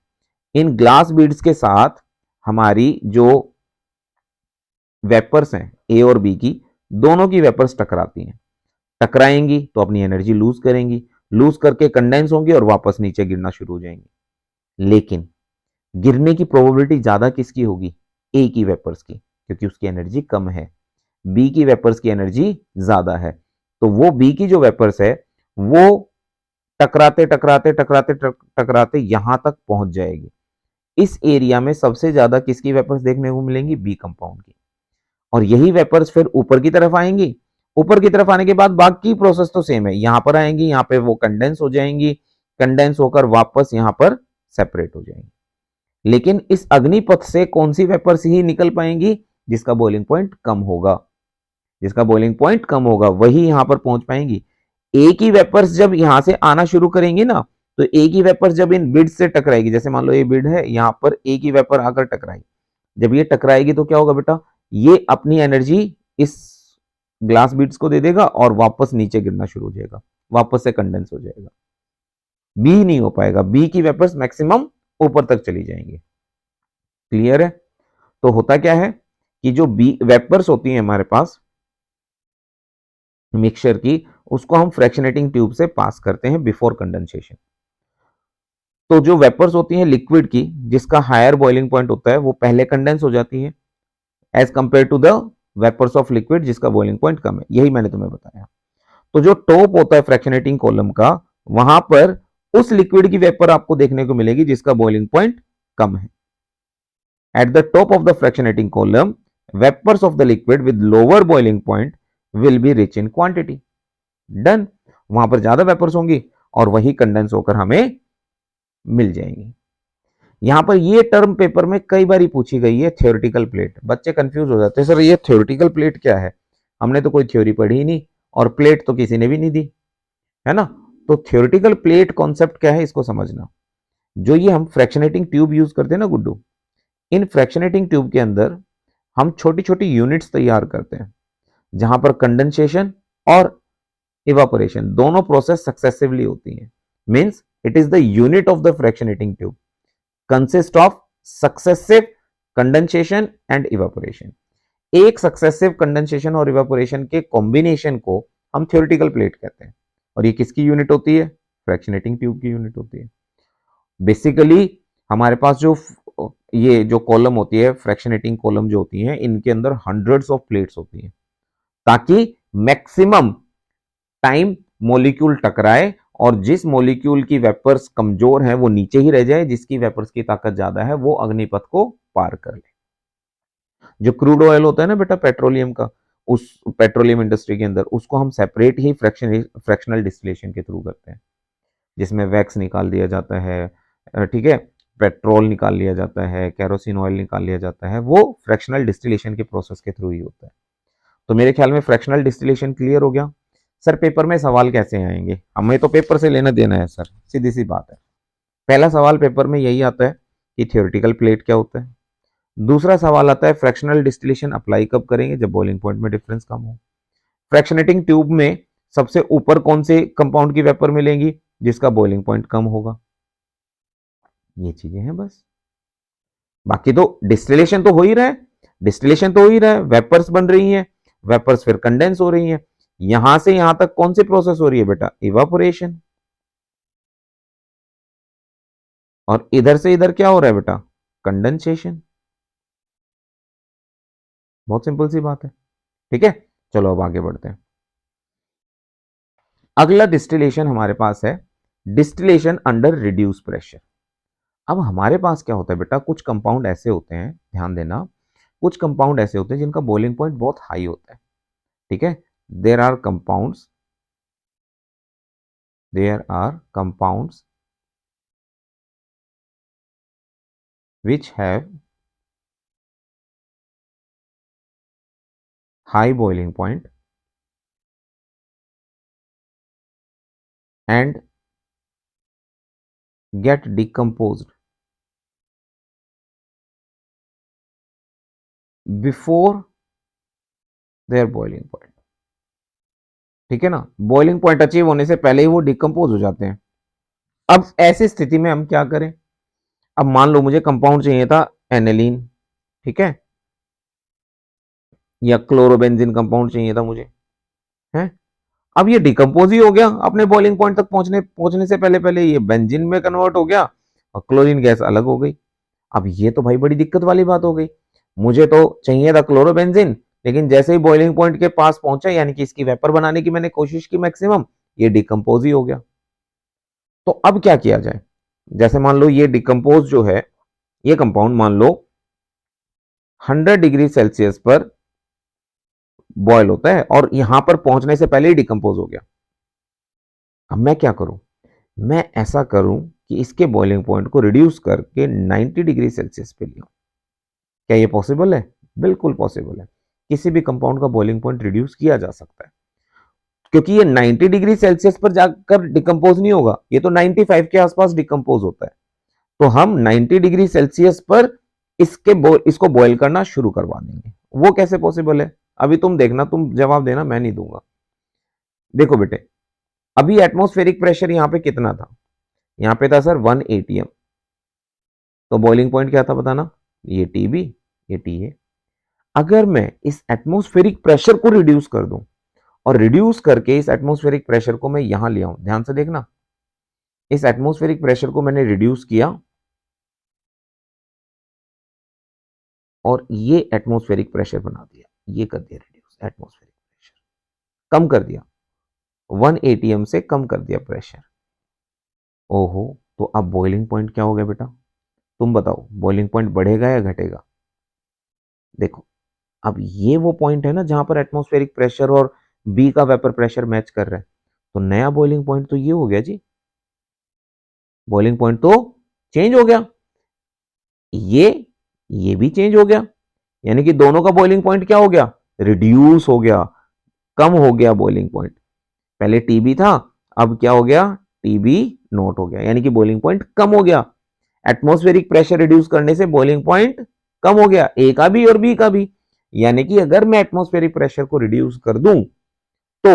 इन ग्लास बीड्स के साथ हमारी जो वेपर्स हैं ए और बी की, दोनों की वेपर्स टकराती हैं, टकराएंगी तो अपनी एनर्जी लूज करेंगी, लूज करके कंडेंस होंगी और वापस नीचे गिरना शुरू हो जाएंगी। लेकिन गिरने की प्रोबेबिलिटी ज्यादा किसकी होगी, ए की वेपर्स की, क्योंकि उसकी एनर्जी कम है। बी की वेपर्स की एनर्जी ज्यादा है, तो वो बी की जो वेपर्स है वो टकराते टकराते टकराते टकराते यहां तक पहुंच जाएगी। इस एरिया में सबसे ज्यादा किसकी वेपर्स देखने को मिलेंगी, बी कंपाउंड की। और यही वेपर्स फिर ऊपर की तरफ आएंगी, ऊपर की तरफ आने के बाद बाकी प्रोसेस तो सेम है, यहां पर आएंगी, यहां पे वो कंडेंस हो जाएंगी, कंडेंस होकर वापस यहां पर सेपरेट हो जाएंगी। लेकिन इस अग्निपथ से कौन सी वेपर्स ही निकल पाएंगी, जिसका बॉइलिंग पॉइंट कम होगा, जिसका बॉइलिंग पॉइंट कम होगा वही यहां पर पहुंच पाएंगी। ए की वेपर्स जब यहां से आना शुरू करेंगी ना, तो ए की वेपर्स जब इन बिड से टकराएगी, जैसे मान लो ये बिड है, यहां पर ए की वेपर आकर टकराई, जब ये टकराएगी तो क्या होगा बेटा, ये अपनी एनर्जी इस ग्लास बीड्स को दे देगा और वापस नीचे गिरना शुरू हो जाएगा, वापस से कंडेंस हो जाएगा। बी नहीं हो पाएगा, बी की वेपर्स मैक्सिमम ऊपर तक चली जाएंगी। क्लियर है? तो होता क्या है कि जो बी वेपर्स होती हैं हमारे पास मिक्सचर की, उसको हम फ्रैक्शनेटिंग ट्यूब से पास करते हैं बिफोर कंडेंसेशन। तो जो वेपर्स होती हैं लिक्विड की, जिसका हायर बॉइलिंग पॉइंट होता है, वो पहले कंडेंस हो जाती है as compare to the vapours of liquid जिसका बॉइलिंग पॉइंट कम है। यही मैंने तुम्हें बताया। तो जो टॉप होता है फ्रैक्शनेटिंग कॉलम का, वहां पर उस लिक्विड की वेपर आपको देखने को मिलेगी जिसका बॉइलिंग पॉइंट कम है। At the top of the fractionating column vapours of the liquid with lower boiling point will be rich in quantity. Done, वहां पर ज्यादा वेपर्स होंगी और वही कंडेंस होकर हमें मिल जाएंगी। यहां पर ये टर्म पेपर में कई बार पूछी गई है, थ्योरेटिकल प्लेट। बच्चे कंफ्यूज हो जाते हैं, सर ये थ्योरेटिकल प्लेट क्या है, हमने तो कोई थ्योरी पढ़ी ही नहीं और प्लेट तो किसी ने भी नहीं दी, है ना। तो थ्योरेटिकल प्लेट कॉन्सेप्ट क्या है इसको समझना। जो ये हम फ्रैक्शनेटिंग ट्यूब यूज करते हैं ना गुड्डू, इन फ्रैक्शनेटिंग ट्यूब के अंदर हम छोटी छोटी यूनिट्स तैयार करते हैं जहां पर कंडेंसेशन और इवापोरेशन दोनों प्रोसेस सक्सेसिवली होती हैं। Means it is the unit of the fractionating tube consist of successive condensation and evaporation. एक सक्सेसिव कंडेंसेशन और इवापोरेशन के कॉम्बिनेशन को हम थ्योरेटिकल प्लेट कहते हैं। और ये किसकी यूनिट होती है? फ्रैक्शनेटिंग ट्यूब की यूनिट होती है। बेसिकली हमारे पास जो ये जो कॉलम होती है, फ्रैक्शनेटिंग कॉलम जो होती है, इनके अंदर हंड्रेड्स ऑफ प्लेट्स होती हैं ताकि मैक्सिमम टाइम मॉलिक्यूल टकराए और जिस मॉलिक्यूल की वेपर्स कमजोर है वो नीचे ही रह जाए, जिसकी वेपर्स की ताकत ज्यादा है वो अग्निपथ को पार कर ले। जो क्रूड ऑयल होता है ना बेटा पेट्रोलियम का, उस पेट्रोलियम इंडस्ट्री के अंदर उसको हम सेपरेट ही फ्रैक्शनल डिस्टिलेशन के थ्रू करते हैं, जिसमें वैक्स निकाल दिया जाता है, ठीक है, पेट्रोल निकाल लिया जाता है, कैरोसिन ऑयल निकाल लिया जाता है, वो फ्रैक्शनल डिस्टिलेशन के प्रोसेस के थ्रू ही होता है। तो मेरे ख्याल में फ्रैक्शनल डिस्टिलेशन क्लियर हो गया। सर पेपर में सवाल कैसे आएंगे, हमें तो पेपर से लेना देना है सर, सीधी सी बात है। पहला सवाल पेपर में यही आता है कि थियोरेटिकल प्लेट क्या होता है। दूसरा सवाल आता है फ्रैक्शनल डिस्टिलेशन अप्लाई कब करेंगे, जब बॉइलिंग पॉइंट में डिफरेंस कम हो। फ्रैक्शनेटिंग ट्यूब में सबसे ऊपर कौन से कंपाउंड की वेपर मिलेंगी, जिसका बॉइलिंग पॉइंट कम होगा। ये चीजें हैं बस, बाकी तो डिस्टिलेशन तो हो ही रहा है, डिस्टिलेशन तो हो ही रहा है, वेपर्स बन रही हैं, वेपर्स फिर कंडेंस हो रही हैं। यहां से यहां तक कौन सी प्रोसेस हो रही है बेटा, इवापोरेशन। और इधर से इधर क्या हो रहा है बेटा, कंडेंसेशन। बहुत सिंपल सी बात है, ठीक है। चलो अब आगे बढ़ते हैं। अगला डिस्टिलेशन हमारे पास है डिस्टिलेशन अंडर रिड्यूस प्रेशर। अब हमारे पास क्या होता है बेटा, कुछ कंपाउंड ऐसे होते हैं, ध्यान देना, कुछ कंपाउंड ऐसे होते हैं जिनका बॉइलिंग पॉइंट बहुत हाई होता है, ठीक है। There are compounds, there are compounds which have high boiling point and get decomposed before their boiling point, ठीक है ना। बॉइलिंग पॉइंट अचीव होने से पहले ही वो डिकम्पोज हो जाते हैं। अब ऐसी स्थिति में हम क्या करें, अब मान लो मुझे कंपाउंड चाहिए था एनिलीन, ठीक है, या क्लोरोबेंजीन कंपाउंड चाहिए था मुझे, है। अब ये डिकम्पोज ही हो गया अपने बॉइलिंग पॉइंट तक पहुंचने पहुंचने से पहले पहले ये बेंजीन में कन्वर्ट हो गया और क्लोरीन गैस अलग हो गई। अब ये तो भाई बड़ी दिक्कत वाली बात हो गई, मुझे तो चाहिए था क्लोरोबेंजीन, लेकिन जैसे ही बॉइलिंग पॉइंट के पास पहुंचा, यानी कि इसकी वेपर बनाने की मैंने कोशिश की मैक्सिमम, ये डिकम्पोज ही हो गया। तो अब क्या किया जाए, जैसे मान लो ये डिकम्पोज जो है, ये कंपाउंड मान लो 100 डिग्री सेल्सियस पर बॉयल होता है और यहां पर पहुंचने से पहले ही डिकम्पोज हो गया। अब मैं क्या करूं, मैं ऐसा करूं कि इसके बॉइलिंग पॉइंट को रिड्यूस करके 90 डिग्री सेल्सियस पे लिया। क्या ये पॉसिबल है? बिल्कुल पॉसिबल है, किसी भी कंपाउंड का बॉइलिंग पॉइंट रिड्यूस किया जा सकता है, क्योंकि ये 90 डिग्री सेल्सियस पर जाकर डिकम्पोज नहीं होगा, ये तो 95 के आसपास डिकम्पोज होता है। तो हम 90 डिग्री सेल्सियस पर इसको बॉयल करना शुरू करवा देंगे। वो कैसे पॉसिबल है, अभी तुम देखना, तुम जवाब देना, मैं नहीं दूंगा। देखो बेटे, अभी एटमॉस्फेरिक प्रेशर यहां पे कितना था, यहां पे था सर 1 atm। तो बॉइलिंग पॉइंट क्या था बताना, ये टीबी, ये टी है। अगर मैं इस एटमॉस्फेरिक प्रेशर को रिड्यूस कर दूं और रिड्यूस करके इस एटमॉस्फेरिक प्रेशर को मैं यहां ले आऊं, ध्यान से देखना, इस एटमॉस्फेरिक प्रेशर को मैंने रिड्यूस किया और ये एटमॉस्फेरिक प्रेशर बना दिया, ये कर दिया रिड्यूस, एटमॉस्फेरिक प्रेशर कम कर दिया, 1 atm से कम कर दिया प्रेशर। ओहो, तो अब बॉइलिंग पॉइंट क्या हो गया बेटा, तुम बताओ, बॉइलिंग पॉइंट बढ़ेगा या घटेगा। देखो, अब ये वो पॉइंट है ना जहां पर एटमॉस्फेरिक प्रेशर और बी का वेपर प्रेशर मैच कर रहा है। तो नया बॉइलिंग पॉइंट तो ये हो गया जी, बॉइलिंग पॉइंट तो चेंज हो गया। ये ये भी चेंज हो गया, यानी कि दोनों का बॉइलिंग पॉइंट क्या हो गया, रिड्यूस हो गया, कम हो गया बॉइलिंग पॉइंट। पहले टीबी था, अब क्या हो गया, टीबी नोट हो गया, यानी कि बॉइलिंग पॉइंट कम हो गया। एटमॉस्फेरिक प्रेशर रिड्यूस करने से बॉइलिंग पॉइंट कम हो गया, ए का भी और बी का भी। यानी कि अगर मैं एटमॉस्फेरिक प्रेशर को रिड्यूस कर दूं तो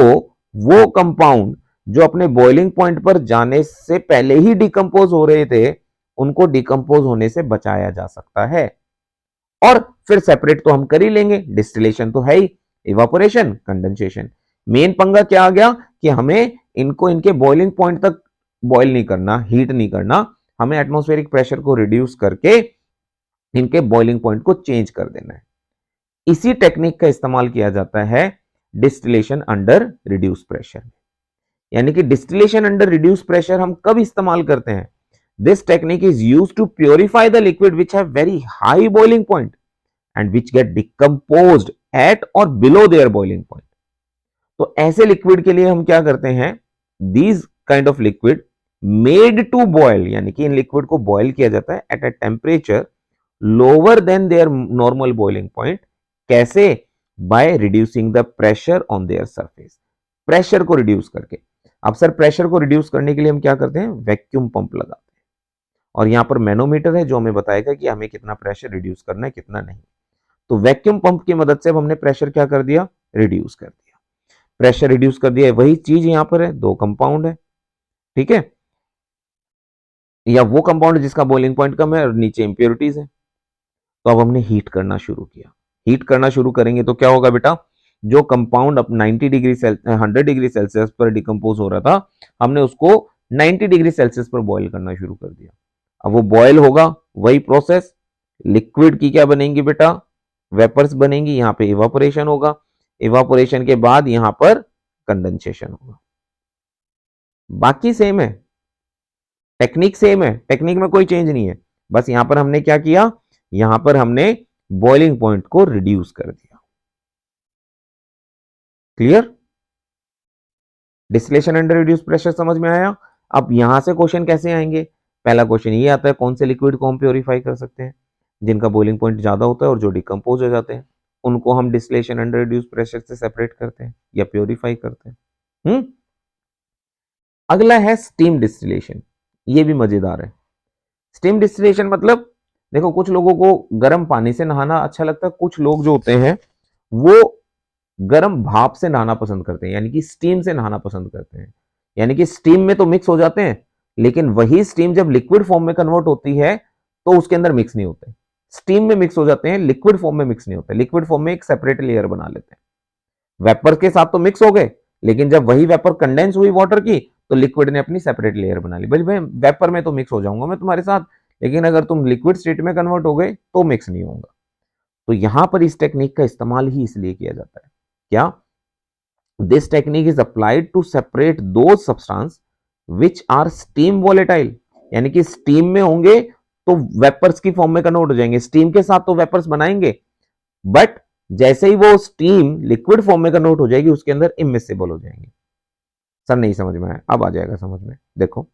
वो कंपाउंड जो अपने बॉइलिंग पॉइंट पर जाने से पहले ही डिकम्पोज हो रहे थे, उनको डिकम्पोज होने से बचाया जा सकता है। और फिर सेपरेट तो हम कर ही लेंगे, डिस्टिलेशन तो है ही, इवापोरेशन, कंडेंसेशन। मेन पंगा क्या आ गया कि हमें इनको इनके बॉइलिंग पॉइंट तक बॉइल नहीं करना, हीट नहीं करना, हमें एटमॉस्फेरिक प्रेशर को रिड्यूस करके इनके बॉइलिंग पॉइंट को चेंज कर देना है। इसी टेक्निक का इस्तेमाल किया जाता है डिस्टिलेशन अंडर रिड्यूस प्रेशर। यानी कि डिस्टिलेशन अंडर रिड्यूस प्रेशर हम कब इस्तेमाल करते हैं, this technique is used to purify the liquid which have very high boiling point and which get decomposed at or below their boiling point। तो ऐसे liquid के लिए हम क्या करते हैं, these kind of liquid made to boil, यानी कि इन लिक्विड को बॉयल किया जाता है at a temperature lower than their normal boiling point। कैसे, by reducing the pressure on their surface, pressure को रिड्यूस करके। अब सर प्रेशर को रिड्यूस करने के लिए हम क्या करते हैं, वैक्यूम पंप लगाते हैं, और यहां पर मैनोमीटर है जो हमें बताएगा कि हमें कितना प्रेशर रिड्यूस करना है कितना नहीं। तो वैक्यूम पंप की मदद से अब हमने प्रेशर क्या कर दिया, रिड्यूस कर दिया। प्रेशर रिड्यूस कर दिया, वही चीज यहां पर है, दो कंपाउंड है, ठीक है, या वो कंपाउंड जिसका बॉइलिंग पॉइंट कम है और नीचे इंप्योरिटीज है। तो अब हमने हीट करना शुरू किया। हीट करना शुरू करेंगे तो क्या होगा बेटा, जो कंपाउंड अब 90 डिग्री 100 डिग्री सेल्सियस पर डिकम्पोज हो रहा था, हमने उसको 90 डिग्री सेल्सियस पर बॉयल करना शुरू कर दिया। अब वो बॉयल होगा, वही प्रोसेस, लिक्विड की क्या बनेंगी बेटा, वेपर्स बनेंगी, यहां पे इवापोरेशन होगा, इवापोरेशन के बाद यहां पर कंडेंसेशन होगा। बाकी सेम है, टेक्निक सेम है, टेक्निक में कोई चेंज नहीं है। बस यहां पर हमने क्या किया, यहां पर हमने बॉइलिंग पॉइंट को रिड्यूस कर दिया। Clear, distillation under reduce pressure समझ में आया। अब यहां से क्वेश्चन कैसे आएंगे, पहला क्वेश्चन ये आता है, कौन से लिक्विड को हम प्योरीफाई कर सकते हैं, जिनका बॉइलिंग पॉइंट ज्यादा होता है और जो डिकम्पोज हो जाते हैं, उनको हम डिस्टिलेशन अंडर रिड्यूस प्रेशर से सेपरेट करते हैं या प्योरीफाई करते हैं। अगला है स्टीम डिस्टिलेशन, ये भी मजेदार है। स्टीम डिस्टिलेशन मतलब, देखो कुछ लोगों को गर्म पानी से नहाना अच्छा लगता है, कुछ लोग जो होते हैं वो गर्म भाप से नहाना पसंद करते हैं, यानी कि स्टीम से नहाना पसंद करते हैं। यानी कि स्टीम में तो मिक्स हो जाते हैं, लेकिन वही स्टीम जब लिक्विड फॉर्म में कन्वर्ट होती है तो उसके अंदर मिक्स नहीं होते। स्टीम में मिक्स हो जाते हैं, लिक्विड फॉर्म में मिक्स नहीं होते, लिक्विड फॉर्म में एक सेपरेट लेयर बना लेते हैं। वेपर के साथ तो मिक्स हो गए, लेकिन जब वही वेपर कंडेंस हुई वाटर की तो लिक्विड ने अपनी सेपरेट लेयर बना ली। भाई वेपर में तो मिक्स हो जाऊंगा मैं तुम्हारे साथ, लेकिन अगर तुम लिक्विड स्टेट में कन्वर्ट हो गए तो मिक्स नहीं होगा। तो यहां पर इस टेक्निक का इस्तेमाल ही इसलिए किया जाता है, क्या, this technique is applied to separate दो substance which are steam volatile, यानी कि स्टीम में होंगे तो वेपर्स की फॉर्म में कन्वर्ट हो जाएंगे, स्टीम के साथ तो वेपर्स बनाएंगे, बट जैसे ही वो स्टीम लिक्विड फॉर्म में कन्वर्ट हो जाएगी उसके अंदर इमिसिबल हो जाएंगे। सर नहीं समझ में आया, अब आ जाएगा समझ में। देखो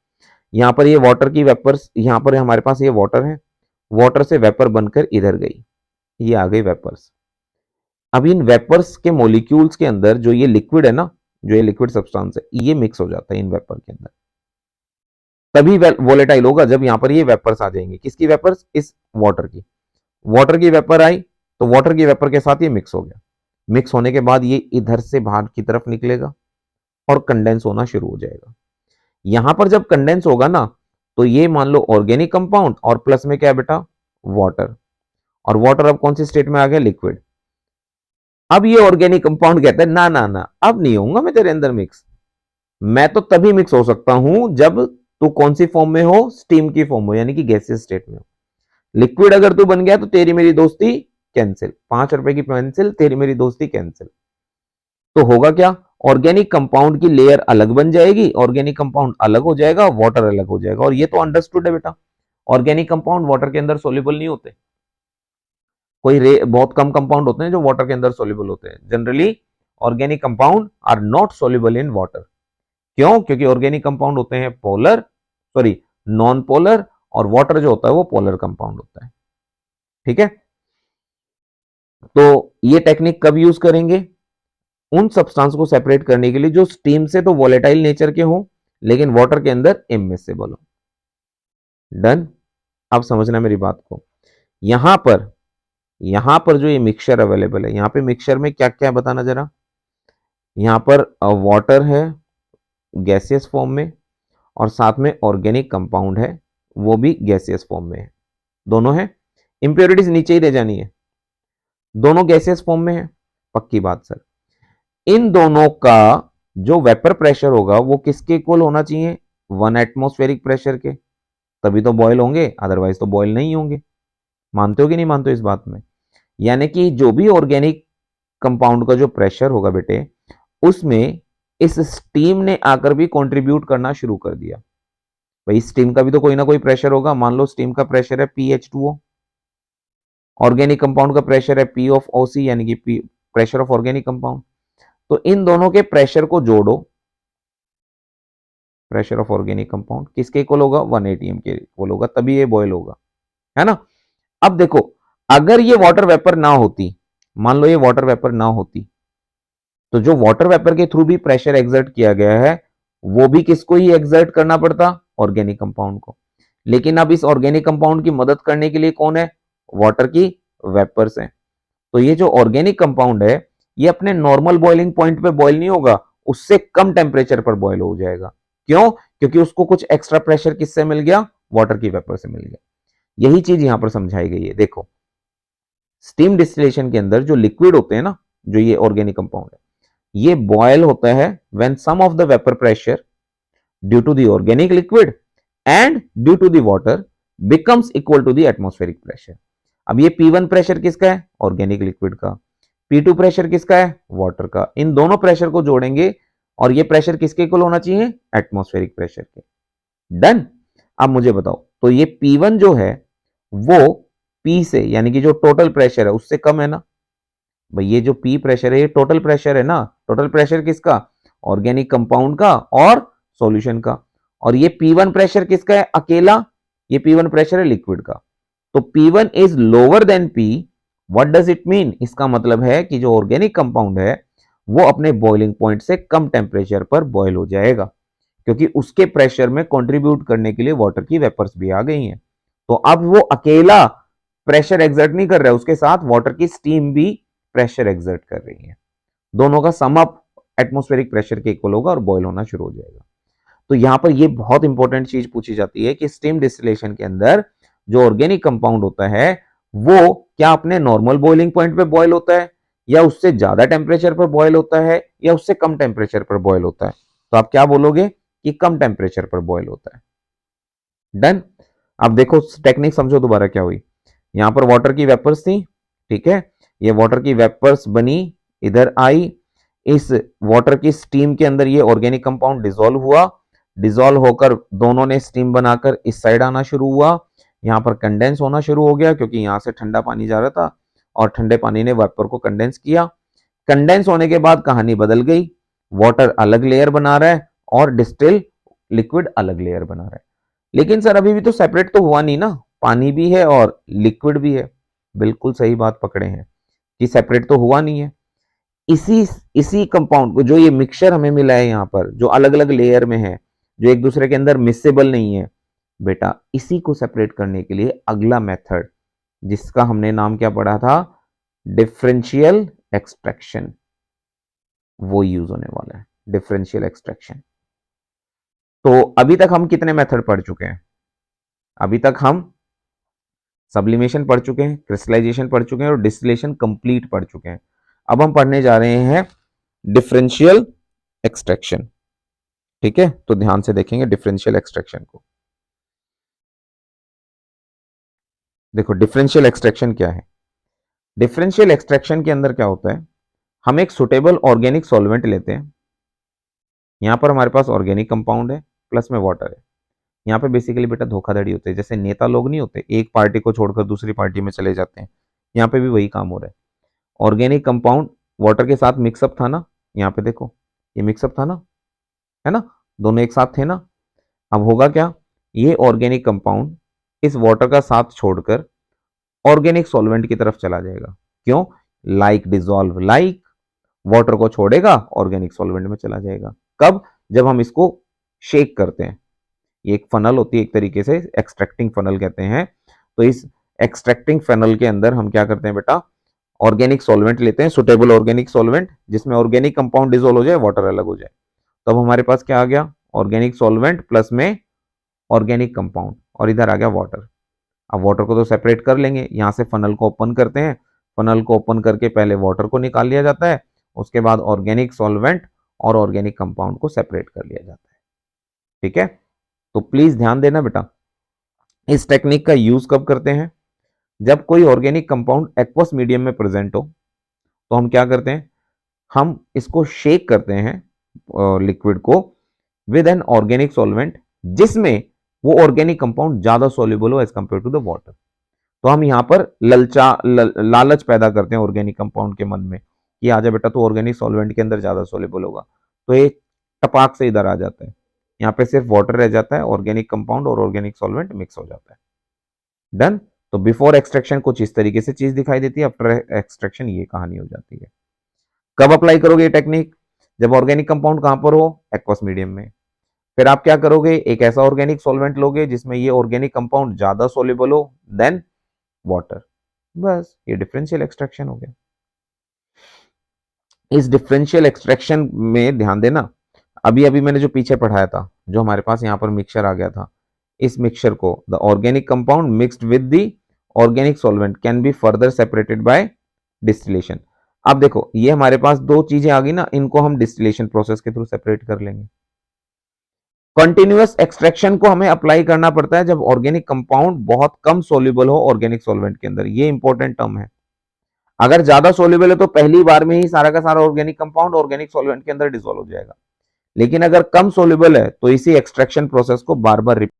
यहां पर ये वाटर की वेपर्स, यहां पर हमारे पास ये वाटर है, वाटर से वेपर बनकर इधर गई, ये आ गई वेपर्स। अब इन वेपर्स के मॉलिक्यूल्स के अंदर जो ये लिक्विड है ना, जो ये लिक्विड सब्सटेंस है, ये मिक्स हो जाता है इन वेपर के अंदर, तभी वोलेटाइल होगा जब यहां पर ये वेपर्स आ जाएंगे। किसकी वेपर्स, इस वाटर की, वाटर की वेपर आई तो वाटर की वेपर के साथ ये मिक्स हो गया, मिक्स होने के बाद ये इधर से बाहर की तरफ निकलेगा और कंडेंस होना शुरू हो जाएगा। यहां पर जब कंडेंस होगा ना, तो ये मान लो ऑर्गेनिक कंपाउंड और प्लस में क्या है बेटा, वाटर, और वाटर अब कौन सी स्टेट में आ गया, लिक्विड। अब ये ऑर्गेनिक कंपाउंड कहता है ना ना ना, अब नहीं होऊंगा मैं तेरे अंदर मिक्स, मैं तो तभी मिक्स हो सकता हूं जब तू कौन सी फॉर्म में हो, स्टीम की फॉर्म हो, यानी कि गैसियस स्टेट में हो। लिक्विड अगर तू बन गया तो तेरी मेरी दोस्ती कैंसिल, 5 रुपए की पेंसिल, तेरी मेरी दोस्ती कैंसिल। तो होगा क्या, ऑर्गेनिक कंपाउंड की लेयर अलग बन जाएगी, ऑर्गेनिक कंपाउंड अलग हो जाएगा, वाटर अलग हो जाएगा, और ये तो अंडरस्टूड है बेटा, ऑर्गेनिक कंपाउंड वाटर के अंदर सोल्यूबल नहीं होते। कोई बहुत कम कंपाउंड होते हैं जो वाटर के अंदर सोल्यूबल होते हैं। Generally organic compound are not soluble in water. क्यों? क्योंकि ऑर्गेनिक कंपाउंड होते हैं पोलर, सॉरी नॉन पोलर, और वाटर जो होता है वो पोलर कंपाउंड होता है। ठीक है, तो ये टेक्निक कब यूज करेंगे? उन सब्सटेंस को सेपरेट करने के लिए जो स्टीम से तो वोलेटाइल नेचर के हों लेकिन वाटर के अंदर इमिसिबल हो। डन? अब समझना मेरी बात को। यहां पर जो ये मिक्सचर अवेलेबल है, यहां पे मिक्सचर में क्या क्या है बताना जरा। यहां पर वाटर है गैसियस फॉर्म में, और साथ में ऑर्गेनिक कंपाउंड है वो भी गैसियस फॉर्म में है। दोनों है, इंप्योरिटीज नीचे ही रह जानी है। दोनों गैसियस फॉर्म में है, पक्की बात सर। इन दोनों का जो वेपर प्रेशर होगा वो किसके इक्वल होना चाहिए? 1 एटमॉस्फेरिक प्रेशर के, तभी तो बॉयल होंगे, अदरवाइज तो बॉयल नहीं होंगे। मानते हो कि नहीं मानते हो इस बात में? यानी कि जो भी ऑर्गेनिक कंपाउंड का जो प्रेशर होगा बेटे, उसमें इस स्टीम ने आकर भी कंट्रीब्यूट करना शुरू कर दिया। भाई स्टीम का भी तो कोई ना कोई प्रेशर होगा। मान लो स्टीम का प्रेशर है PH2O, ऑर्गेनिक कंपाउंड का प्रेशर है P ऑफ OC, यानी कि प्रेशर ऑफ ऑर्गेनिक कंपाउंड। तो इन दोनों के प्रेशर को जोड़ो, प्रेशर ऑफ ऑर्गेनिक कंपाउंड किसके इक्वल होगा? 1 atm के इक्वल होगा, तभी ये बॉयल होगा, है ना। अब देखो, अगर ये वाटर वेपर ना होती, मान लो ये वाटर वेपर ना होती, तो जो वाटर वेपर के थ्रू भी प्रेशर एक्सर्ट किया गया है वो भी किसको ही एक्सर्ट करना पड़ता? ऑर्गेनिक कंपाउंड को। लेकिन अब इस ऑर्गेनिक कंपाउंड की मदद करने के लिए कौन है? वाटर की वेपर्स है। तो ये जो ऑर्गेनिक कंपाउंड है ये अपने नॉर्मल बॉइलिंग पॉइंट पे बॉयल नहीं होगा, उससे कम टेम्परेचर पर बॉयल हो जाएगा। क्यों? क्योंकि उसको कुछ एक्स्ट्रा प्रेशर किससे मिल गया? वाटर की वेपर से मिल गया। यही चीज यहां पर समझाई गई है। देखो, स्टीम डिस्टिलेशन के अंदर जो लिक्विड होते हैं ना, जो ये ऑर्गेनिक कंपाउंड है, ये बॉयल होता है when sum of the vapour pressure due to the organic liquid and due to the water becomes equal to the atmospheric pressure. अब ये P1 प्रेशर किसका है? ऑर्गेनिक लिक्विड का। P2 प्रेशर किसका है? वाटर का। इन दोनों प्रेशर को जोड़ेंगे और ये प्रेशर किसके इक्वल होना चाहिए? एटमॉस्फेरिक प्रेशर के। डन? अब मुझे बताओ, तो ये P1 जो है वो P से, यानी कि जो टोटल प्रेशर है उससे कम है ना। भाई ये जो P प्रेशर है ये टोटल प्रेशर है ना। टोटल प्रेशर किसका? ऑर्गेनिक कंपाउंड का और सॉल्यूशन का। और ये P1 प्रेशर किसका है? अकेला ये P1 प्रेशर है लिक्विड का। तो P1 is lower than P। What does it mean? इसका मतलब है कि जो ऑर्गेनिक कंपाउंड है वो अपने बॉइलिंग पॉइंट से कम टेम्परेचर पर बॉयल हो जाएगा, क्योंकि उसके प्रेशर में कंट्रीब्यूट करने के लिए वाटर की वेपर्स भी आ गई हैं। तो अब वो अकेला प्रेशर एक्सर्ट नहीं कर रहा है, उसके साथ वाटर की स्टीम भी प्रेशर एक्सर्ट कर रही है। दोनों का सम अप एटमॉस्फेरिक प्रेशर के इक्वल होगा और बॉयल होना शुरू हो जाएगा। तो यहां पर ये बहुत इंपॉर्टेंट चीज पूछी जाती है कि स्टीम डिस्टिलेशन के अंदर जो ऑर्गेनिक कंपाउंड होता है वो क्या अपने नॉर्मल बॉइलिंग पॉइंट पे बॉयल होता है, या उससे ज्यादा टेम्परेचर पर बॉयल होता है, या उससे कम टेम्परेचर पर बॉयल होता है? तो आप क्या बोलोगे? कि कम टेम्परेचर पर बॉयल होता है। डन? अब देखो टेक्निक समझो दोबारा क्या हुई। यहां पर वाटर की वेपर्स थी, ठीक है, ये वाटर की वेपर्स बनी, इधर आई, इस वाटर की स्टीम के अंदर ये ऑर्गेनिक कंपाउंड डिसॉल्व हुआ, डिसॉल्व होकर दोनों ने स्टीम बनाकर इस साइड आना शुरू हुआ। यहाँ पर कंडेंस होना शुरू हो गया क्योंकि यहाँ से ठंडा पानी जा रहा था और ठंडे पानी ने वेपर को कंडेंस किया। कंडेंस होने के बाद कहानी बदल गई, वाटर अलग लेयर बना रहा है और डिस्टिल लिक्विड अलग लेयर बना रहा है। लेकिन सर अभी भी तो सेपरेट तो हुआ नहीं ना, पानी भी है और लिक्विड भी है। बिल्कुल सही बात पकड़े हैं कि सेपरेट तो हुआ नहीं है। इसी इसी कंपाउंड को, जो ये मिक्सचर हमें मिला है यहाँ पर, जो अलग अलग लेयर में है, जो एक दूसरे के अंदर मिसेबल नहीं है, बेटा इसी को सेपरेट करने के लिए अगला मेथड, जिसका हमने नाम क्या पढ़ा था? डिफरेंशियल एक्सट्रैक्शन, वो यूज होने वाला है, डिफरेंशियल एक्सट्रैक्शन। तो अभी तक हम कितने मेथड पढ़ चुके हैं? अभी तक हम सब्लिमेशन पढ़ चुके हैं, क्रिस्टलाइजेशन पढ़ चुके हैं और डिस्टिलेशन कंप्लीट पढ़ चुके हैं। अब हम पढ़ने जा रहे हैं डिफरेंशियल एक्सट्रैक्शन। ठीक है, तो ध्यान से देखेंगे डिफरेंशियल एक्सट्रैक्शन को। देखो डिफरेंशियल एक्सट्रैक्शन क्या है। डिफरेंशियल एक्सट्रैक्शन के अंदर क्या होता है, हम एक सुटेबल ऑर्गेनिक सॉल्वेंट लेते हैं। यहां पर हमारे पास ऑर्गेनिक कंपाउंड है प्लस में वाटर है। यहाँ पे बेसिकली बेटा धोखाधड़ी होती है, जैसे नेता लोग नहीं होते, एक पार्टी को छोड़कर दूसरी पार्टी में चले जाते हैं, यहाँ पे भी वही काम हो रहा है। ऑर्गेनिक कंपाउंड वाटर के साथ मिक्सअप था ना, यहाँ पे देखो ये मिक्सअप था ना, है ना, दोनों एक साथ थे ना। अब होगा क्या, ये ऑर्गेनिक कंपाउंड इस वाटर का साथ छोड़कर ऑर्गेनिक सॉल्वेंट की तरफ चला जाएगा। क्यों? लाइक डिजॉल्व लाइक, वाटर को छोड़ेगा ऑर्गेनिक सॉल्वेंट में चला जाएगा। कब? जब हम इसको शेक करते हैं। ये एक फनल होती है एक तरीके से, एक्सट्रैक्टिंग फनल कहते हैं। तो इस एक्सट्रैक्टिंग फनल के अंदर हम क्या करते हैं बेटा, ऑर्गेनिक सॉल्वेंट लेते हैं, सुटेबल ऑर्गेनिक सॉल्वेंट, जिसमें ऑर्गेनिक कंपाउंड डिजोल्व हो जाए, वाटर अलग हो जाए। तब हमारे पास क्या आ गया, ऑर्गेनिक सॉल्वेंट प्लस में ऑर्गेनिक कंपाउंड, और इधर आ गया वाटर। अब वाटर को तो सेपरेट कर लेंगे, यहां से फनल को ओपन करते हैं, फनल को ओपन करके पहले वाटर को निकाल लिया जाता है, उसके बाद ऑर्गेनिक सॉल्वेंट और ऑर्गेनिक कंपाउंड को सेपरेट कर लिया जाता है। ठीक है, तो प्लीज ध्यान देना बेटा, इस टेक्निक का यूज कब करते हैं, जब कोई ऑर्गेनिक कंपाउंड एक्वस मीडियम में प्रेजेंट हो, तो हम क्या करते हैं, हम इसको शेक करते हैं लिक्विड को विद एन ऑर्गेनिक सॉल्वेंट, जिसमें वो ऑर्गेनिक कंपाउंड ज्यादा सोल्यूबल हो as compare to the water. तो हम यहां पर लालच पैदा करते हैं ऑर्गेनिक कंपाउंड के मन में कि आजा बेटा तो ऑर्गेनिक सॉल्वेंट के अंदर ज्यादा सोल्यूबल होगा, तो ये टपाक से इधर आ जाता है, यहाँ पे सिर्फ वाटर रह जाता है, ऑर्गेनिक कंपाउंड और ऑर्गेनिक सॉल्वेंट मिक्स हो जाता है। डन। तो बिफोर एक्सट्रैक्शन कुछ इस तरीके से चीज दिखाई देती है, आफ्टर एक्सट्रैक्शन ये कहानी हो जाती है। कब अप्लाई करोगे ये टेक्निक, जब ऑर्गेनिक कंपाउंड कहां पर हो, एक्वस मीडियम में। फिर आप क्या करोगे, एक ऐसा ऑर्गेनिक सॉल्वेंट लोगे जिसमें ये ऑर्गेनिक कंपाउंड ज्यादा सोल्यूबल हो देन वाटर। बस ये डिफरेंशियल एक्सट्रैक्शन हो गया। इस डिफरेंशियल एक्सट्रैक्शन में ध्यान देना, अभी अभी मैंने जो पीछे पढ़ाया था, जो हमारे पास यहां पर मिक्सचर आ गया था, इस मिक्सचर को the organic compound mixed with the organic solvent can be further separated by distillation. अब देखो ये हमारे पास दो चीजें आ गई ना, इनको हम डिस्टिलेशन प्रोसेस के थ्रू सेपरेट कर लेंगे। कंटिन्यूअस एक्सट्रैक्शन को हमें अप्लाई करना पड़ता है जब ऑर्गेनिक कंपाउंड बहुत कम सोल्यूबल हो ऑर्गेनिक सॉल्वेंट के अंदर, ये इंपॉर्टेंट टर्म है। अगर ज्यादा सोल्यूबल है तो पहली बार में ही सारा का सारा ऑर्गेनिक कंपाउंड ऑर्गेनिक सॉल्वेंट के अंदर डिसॉल्व हो जाएगा, लेकिन अगर कम सोल्यूबल है तो इसी एक्सट्रैक्शन प्रोसेस को बार बार रिपीट।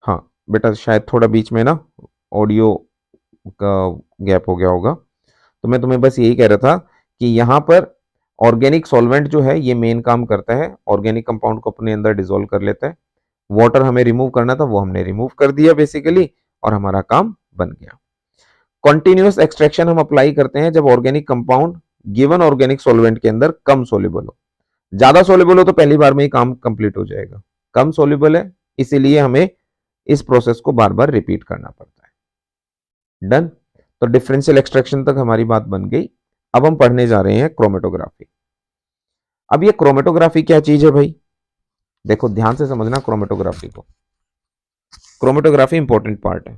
हाँ बेटा, शायद थोड़ा बीच में ना ऑडियो का गैप हो गया होगा। तो मैं तुम्हें बस यही कह रहा था कि यहाँ पर ऑर्गेनिक सॉल्वेंट जो है ये मेन काम करता है, ऑर्गेनिक कंपाउंड को अपने अंदर डिसॉल्व कर लेता है। वाटर हमें रिमूव करना था, वो हमने रिमूव कर दिया बेसिकली, और हमारा काम बन गया। कॉन्टिन्यूअस एक्सट्रैक्शन हम अप्लाई करते हैं जब organic compound given organic solvent के अंदर कम सोल्यूबल हो। ज्यादा सोल्यूबल हो तो पहली बार में ही काम कंप्लीट हो जाएगा, कम सोल्यूबल है इसीलिए हमें इस प्रोसेस को बार बार रिपीट करना पड़ता है। डन। तो डिफरेंशियल एक्सट्रैक्शन तक हमारी बात बन गई। अब हम पढ़ने जा रहे हैं क्रोमेटोग्राफी। अब ये क्रोमेटोग्राफी क्या चीज है भाई, देखो ध्यान से समझना क्रोमेटोग्राफी को। क्रोमेटोग्राफी इंपॉर्टेंट पार्ट है।